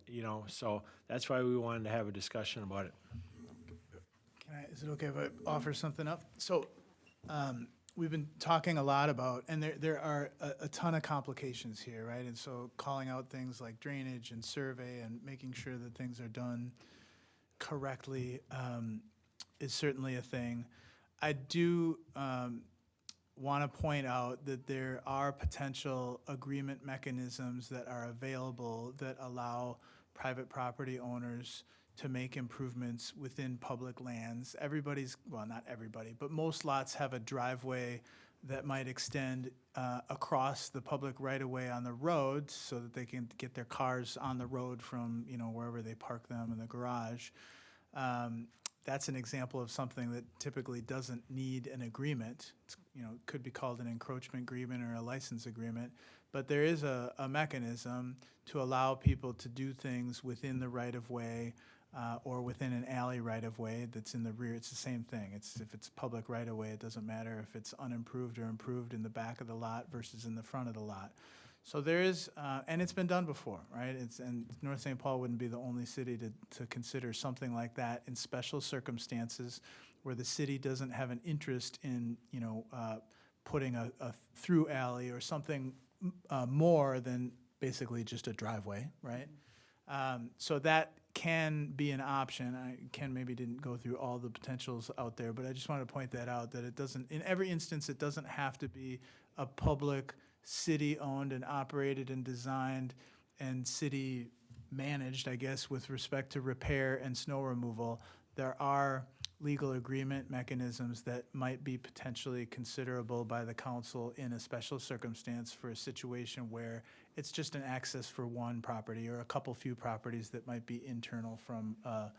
so that's why we wanted to have a discussion about it. Is it okay if I offer something up? So, we've been talking a lot about, and there are a ton of complications here, right? And so calling out things like drainage and survey and making sure that things are done correctly is certainly a thing. I do want to point out that there are potential agreement mechanisms that are available that allow private property owners to make improvements within public lands. Well, not everybody, but most lots have a driveway that might extend across the public right-of-way on the road so that they can get their cars on the road from, wherever they park them in the garage. That's an example of something that typically doesn't need an agreement. It's, could be called an encroachment agreement or a license agreement, but there is a mechanism to allow people to do things within the right-of-way or within an alley right-of-way that's in the rear. It's the same thing. If it's public right-of-way, it doesn't matter if it's unimproved or improved in the back of the lot versus in the front of the lot. So there is, and it's been done before, right? And North St. Paul wouldn't be the only city to consider something like that in special circumstances where the city doesn't have an interest in, putting a through alley or something more than basically just a driveway, right? So that can be an option. Ken maybe didn't go through all the potentials out there, but I just wanted to point that out, that it doesn't, in every instance, it doesn't have to be a public, city-owned and operated and designed and city-managed, I guess, with respect to repair and snow removal. There are legal agreement mechanisms that might be potentially considerable by the council in a special circumstance for a situation where it's just an access for one property or a few properties that might be internal from, a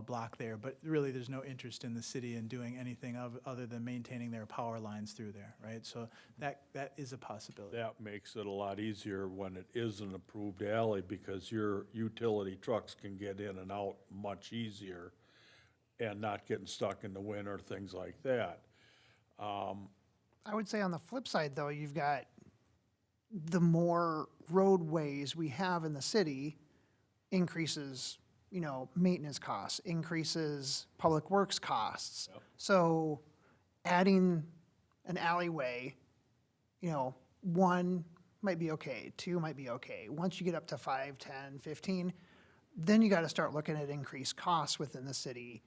block there. But really, there's no interest in the city in doing anything other than maintaining their power lines through there, right? So that is a possibility. That makes it a lot easier when it is an approved alley because your utility trucks can get in and out much easier and not getting stuck in the winter, things like that. I would say on the flip side, though, you've got the more roadways we have in the city increases, maintenance costs, increases public works costs. Yep. So adding an alleyway, one might be okay, two might be okay. Once you get up to 5, 10, 15, then you got to start looking at increased costs within the city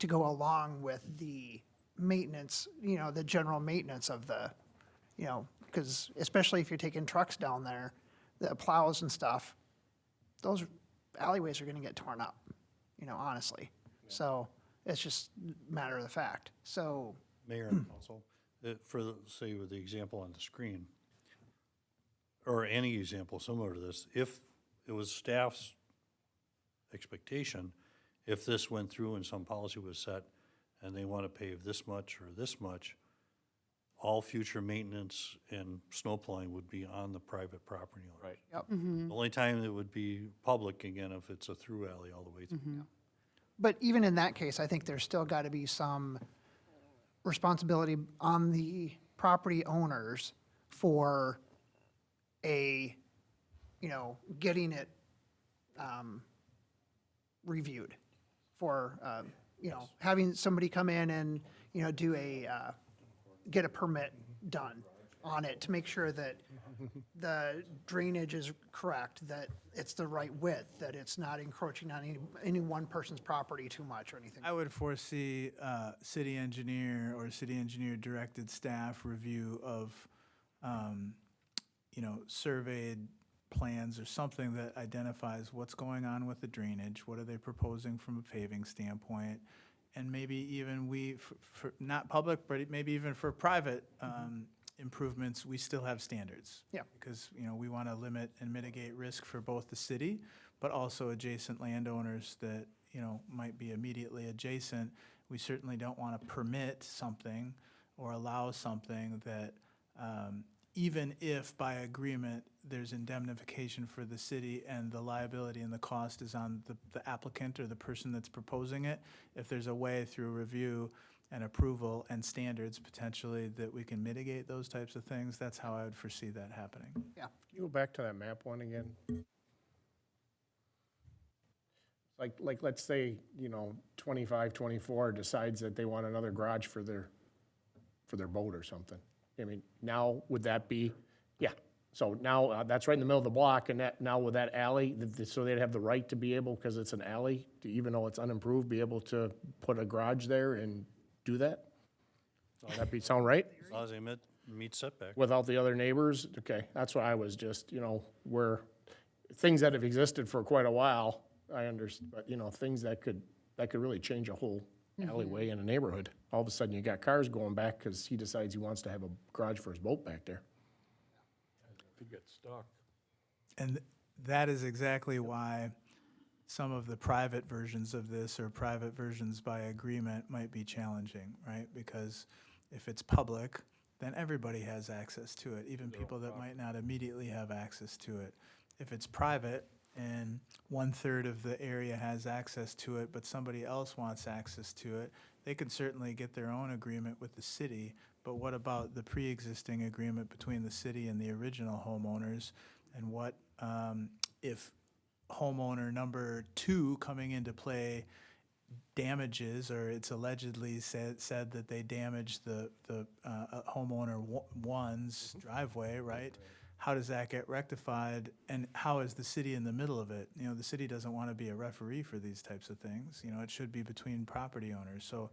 to go along with the maintenance, the general maintenance of the, because especially if you're taking trucks down there, the plows and stuff, those alleyways are going to get torn up, honestly. So it's just a matter of the fact. So Mayor and council, say with the example on the screen, or any example similar to this, if it was staff's expectation, if this went through and some policy was set and they want to pave this much or this much, all future maintenance and snow plowing would be on the private property owner. Right. Yep. The only time it would be public, again, if it's a through alley all the way through. But even in that case, I think there's still got to be some responsibility on the property owners for getting it reviewed, for, having somebody come in and, do get a permit done on it to make sure that the drainage is correct, that it's the right width, that it's not encroaching on any one person's property too much or anything. I would foresee city engineer or city engineer directed staff review of, surveyed plans or something that identifies what's going on with the drainage, what are they proposing from a paving standpoint, and maybe even for not public, but maybe even for private improvements, we still have standards. Yeah. Because, we want to limit and mitigate risk for both the city, but also adjacent landowners that, might be immediately adjacent. We certainly don't want to permit something or allow something that, even if by agreement there's indemnification for the city and the liability and the cost is on the applicant or the person that's proposing it, if there's a way through review and approval and standards potentially that we can mitigate those types of things, that's how I would foresee that happening. Yeah. Can you go back to that map one again? Like, let's say, 25, 24 decides that they want another garage for their boat or something. I mean, now, would that be, yeah, so now, that's right in the middle of the block, and now with that alley, so they'd have the right to be able, because it's an alley, to, even though it's unimproved, be able to put a garage there and do that? So sound right? As long as they meet setback. Without the other neighbors? Okay, that's what I was just, where, things that have existed for quite a while, I understand, but, things that could really change a whole alleyway in a neighborhood. All of a sudden, you got cars going back because he decides he wants to have a garage for his boat back there. If you get stuck. And that is exactly why some of the private versions of this or private versions by agreement might be challenging, right? Because if it's public, then everybody has access to it, even people that might not immediately have access to it. If it's private and 1/3 of the area has access to it, but somebody else wants access to it, they can certainly get their own agreement with the city, but what about the pre-existing agreement between the city and the original homeowners? And what if homeowner number 2 coming into play damages, or it's allegedly said that they damaged the homeowner one's driveway, right? How does that get rectified, and how is the city in the middle of it? The city doesn't want to be a referee for these types of things. It should be between property owners. So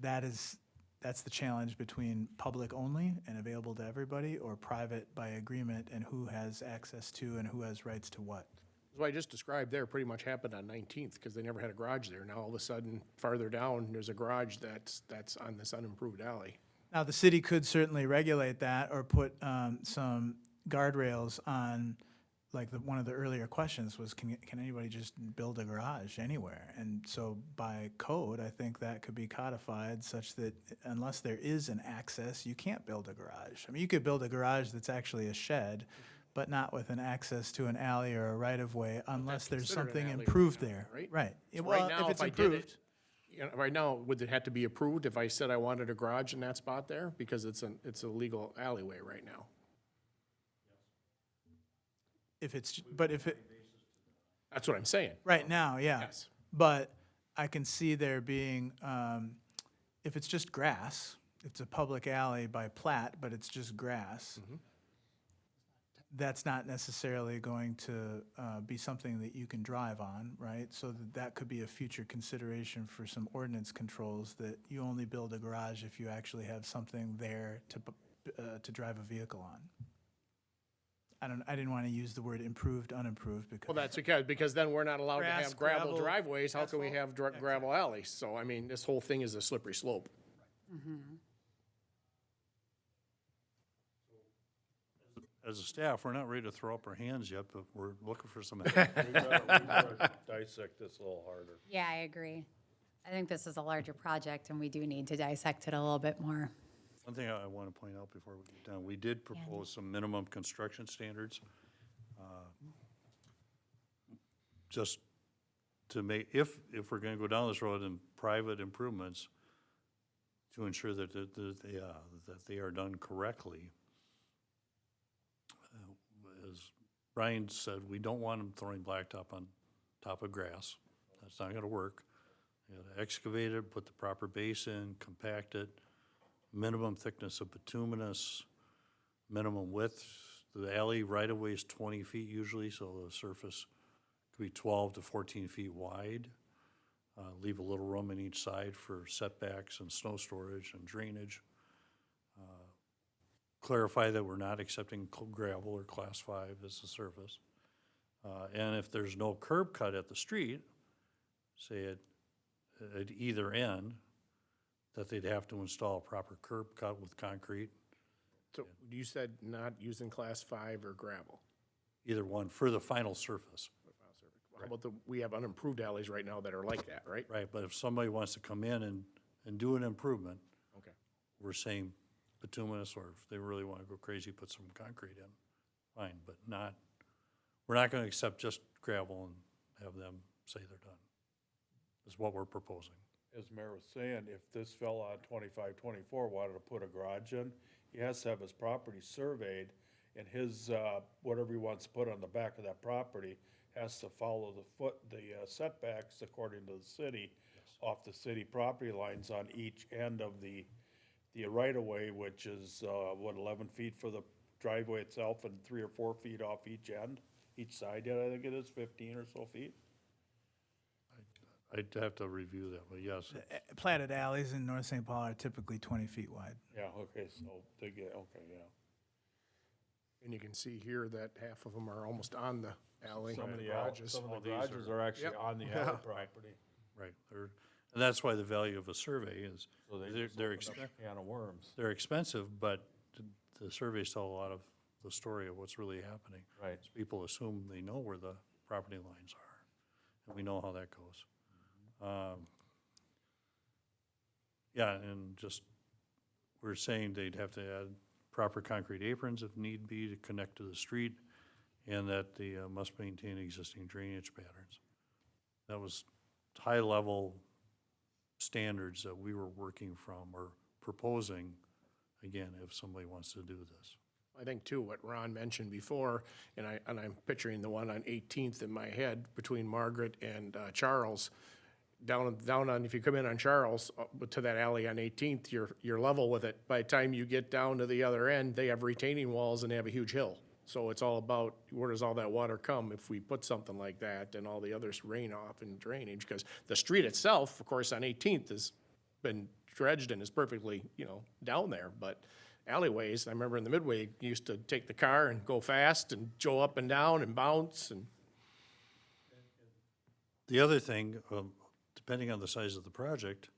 that's the challenge between public only and available to everybody, or private by agreement and who has access to and who has rights to what. What I just described there pretty much happened on 19th, because they never had a garage there. Now, all of a sudden, farther down, there's a garage that's on this unimproved alley. Now, the city could certainly regulate that or put some guardrails on, like one of the earlier questions was, can anybody just build a garage anywhere? And so by code, I think that could be codified such that unless there is an access, you can't build a garage. I mean, you could build a garage that's actually a shed, but not with an access to an alley or a right-of-way unless there's considered an something alley improved right now, there. right? Right. So Well, right now, if it's if I did improved. it, right now, would it have to be approved if I said I wanted a garage in that spot there? Because it's a legal alleyway right now. That's what I'm saying. Right now, yeah. Yes. But I can see there being, if it's just grass, it's a public alley by plat, but it's just grass, that's not necessarily going to be something that you can drive on, right? So that could be a future consideration for some ordinance controls, that you only build a garage if you actually have something there to drive a vehicle on. I didn't want to use the word improved, unimproved, because. Well, that's because then we're not allowed to Grass, have gravel gravel, driveways. How can we asphalt. have gravel alleys? So, I mean, this whole thing is a slippery slope. as a staff, we're not ready to throw up our hands yet, but we're looking for some. We gotta dissect this a little harder. Yeah, I agree. I think this is a larger project, and we do need to dissect it a little bit more. One thing I want to point out before we get done, we did propose some minimum construction standards. Just to make, if we're going to go down this road in private improvements, to ensure that they are done correctly. As Brian said, we don't want them throwing blacktop on top of grass. That's not going to work. You got to excavate it, put the proper base in, compact it, minimum thickness of bituminous, minimum width. The alley right-of-way is 20 feet usually, so the surface could be 12 to 14 feet wide. Leave a little room in each side for setbacks and snow storage and drainage. Clarify that we're not accepting gravel or class 5 as the surface. And if there's no curb cut at the street, say at either end, that they'd have to install a proper curb cut with concrete, So you said not using class 5 or gravel. either one, for the final surface. How about we have unimproved alleys right now that are like that, right? Right, but if somebody wants to come in and do an improvement, Okay. we're saying bituminous, or if they really want to go crazy, put some concrete in, fine, but not, we're not going to accept just gravel and have them say they're done, is what we're proposing. As Mayor was saying, if this fella on 2524 wanted to put a garage in, he has to have his property surveyed, and his, whatever he wants to put on the back of that property has to follow the setbacks according to the city, off the city property lines on each end of the right-of-way, which is, 11 feet for the driveway itself and 3 or 4 feet off each end, each side, yeah, I think it is 15 or so feet. I'd have to review that, but yes, Platted alleys in North St. Paul are typically 20 feet wide. Yeah, okay, so they get, okay, yeah. And you can see here that half of them are almost on the alley. Some of the garages. some of All the these garages are actually Yep. on the Yeah. alley property. right, and that's why the value of a survey is, So they they're, just they're opened up a can of worms. they're expensive, but the surveys tell a lot of the story of what's really happening. Right. People assume they know where the property lines are, and we know how that goes. Yeah, and just, we're saying they'd have to add proper concrete aprons if need be to connect to the street, and that they must maintain existing drainage patterns. That was high-level standards that we were working from or proposing, again, if somebody wants to do this. I think too, what Ron mentioned before, and I'm picturing the one on 18th in my head between Margaret and Charles. Down on, if you come in on Charles, to that alley on 18th, you're level with it. By the time you get down to the other end, they have retaining walls and they have a huge hill. So it's all about, where does all that water come if we put something like that, and all the others rain off and drainage? Because the street itself, of course, on 18th has been dredged and is perfectly, down there. But alleyways, I remember in the Midway, you used to take the car and go fast and go up and down and bounce and. The other thing, depending on the size of the project,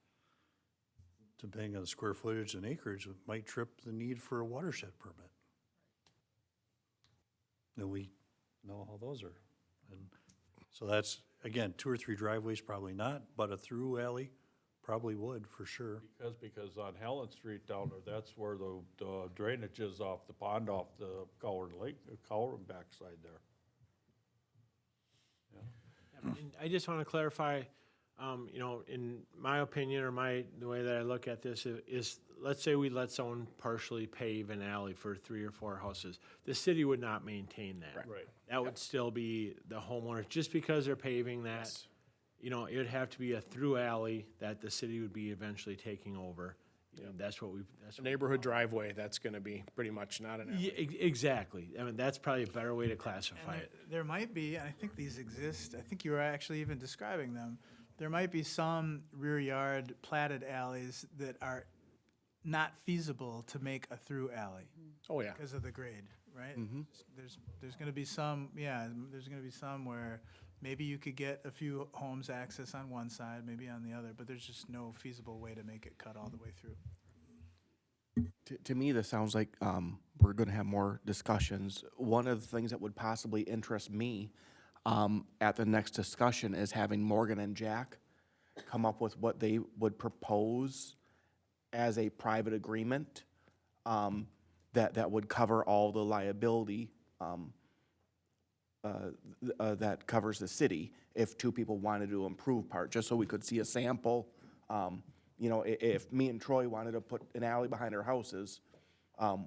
depending on the square footage and acreage, it might trip the need for a watershed permit. And we know how those are. And so that's, again, 2 or 3 driveways, probably not, but a through alley probably would, for sure. Because on Helen Street down there, that's where the drainage is off the pond, off the Coward Lake, Coward backside there. And I just want to clarify, in my opinion, or the way that I look at this is, let's say we let someone partially pave an alley for 3 or 4 houses. The city would not maintain that. Right. That would still be the homeowner, just because they're paving that. Yes. It would have to be a through alley that the city would be eventually taking over. That's what we, that's A what neighborhood driveway, that's gonna be pretty much not an alley. Yeah, exactly. I mean, that's probably a better way to classify And it. there might be, and I think these exist, I think you were actually even describing them. There might be some rear yard platted alleys that are not feasible to make a through alley Oh, yeah. because of the grade, right? There's gonna be some, there's gonna be some where maybe you could get a few homes access on one side, maybe on the other, but there's just no feasible way to make it cut all the way through. And I think too, what Ron mentioned before, and I'm picturing the one on 18th in my head between Margaret and Charles. Down on, if you come in on Charles, to that alley on 18th, you're level with it. By the time you get down to the other end, they have retaining walls and they have a huge hill. So it's all about, where does all that water come if we put something like that? And all the others rain off and drainage? Because the street itself, of course, on 18th has been dredged and is perfectly, down there. But To me, this sounds like we're going to have more discussions. One of the things that would possibly interest me at the next discussion is having Morgan and Jack come up with what they would propose as a private agreement that would cover all the liability that covers the city if two people wanted to improve part, just so we could see a sample. You know, if me and Troy wanted to put an alley behind our houses,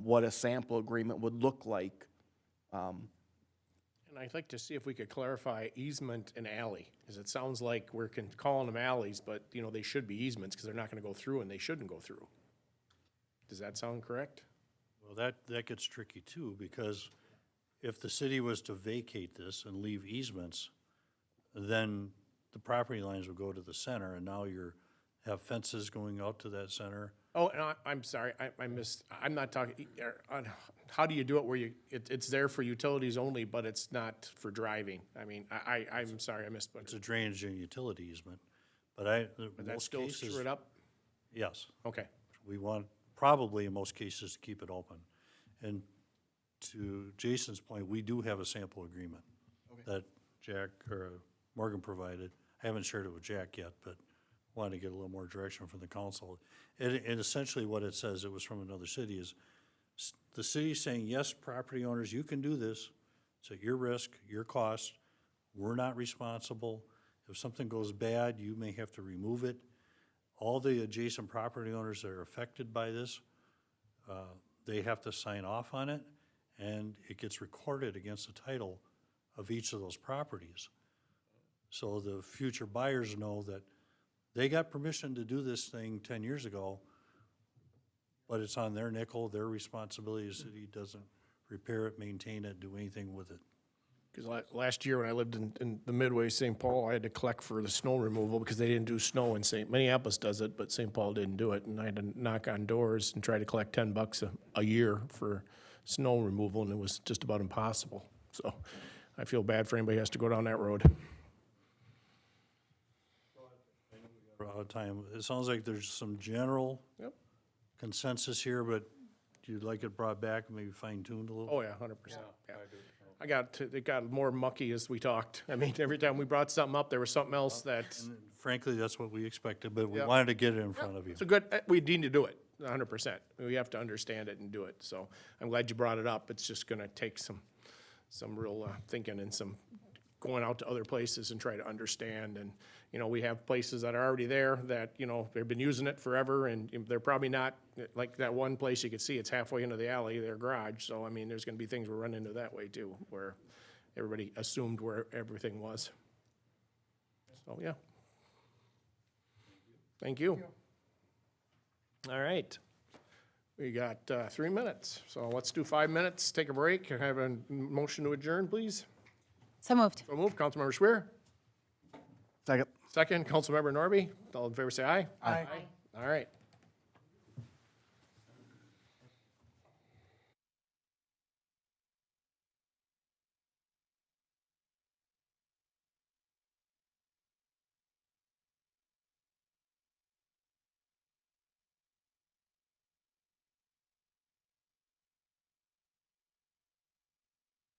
what a sample agreement would look like. And I'd like to see if we could clarify easement and alley, because it sounds like we're calling them alleys, but, you know, they should be easements, because they're not gonna go through and they shouldn't go through. Does that sound correct? Well, that gets tricky too, because if the city was to vacate this and leave easements, then the property lines would go to the center, and now have fences going out to that center. Oh, and I'm sorry, I missed, I'm not talking, how do you do it where it's there for utilities only, but it's not for driving? I mean, I'm sorry, I missed. It's a drainage and utility easement, but But that's most still cases, screw it up? yes. Okay. We want, probably in most cases, to keep it open. And to Jason's point, we do have a sample agreement that Jack, or Morgan provided. I haven't shared it with Jack yet, but wanted to get a little more direction from the council. And essentially what it says, it was from another city, is the city saying, yes, property owners, you can do this. It's at your risk, your cost. We're not responsible. If something goes bad, you may have to remove it. All the adjacent property owners that are affected by this, they have to sign off on it, and it gets recorded against the title of each of those properties. So the future buyers know that they got permission to do this thing 10 years ago, but it's on their nickel, their responsibility. The city doesn't repair it, maintain it, do anything with it. Because last year when I lived in the Midway, St. Paul, I had to collect for the snow removal because they didn't do snow in Minneapolis does it, but St. Paul didn't do it. And I had to knock on doors and try to collect $10 a year for snow removal, and it was just about impossible. So I feel bad for anybody who has to go down that road. We're out of time. It sounds like there's some general Yep. consensus here, but you'd like it brought back, maybe fine-tuned a little? Oh, yeah, 100%. Yeah. It got more mucky as we talked. I mean, every time we brought something up, there was something else that, And frankly, that's what we expected, but we Yep. wanted to get it in front of you. it's a good, we need to do it, 100%. We have to understand it and do it. So I'm glad you brought it up. It's just gonna take some real thinking and some going out to other places and try to understand. And, you know, we have places that are already there that, you know, they've been using it forever, and they're probably not, like that one place you could see, it's halfway into the alley, their garage. So, I mean, there's gonna be things we'll run into that way too, where everybody assumed where everything was. So, yeah. Thank you. All right. We got 3 minutes, so let's do 5 minutes, take a break. Can I have a motion to adjourn, please? So moved. So move, Councilmember Schweer. Second. Second, Councilmember Nordby. All in favor, say aye. Aye. All right.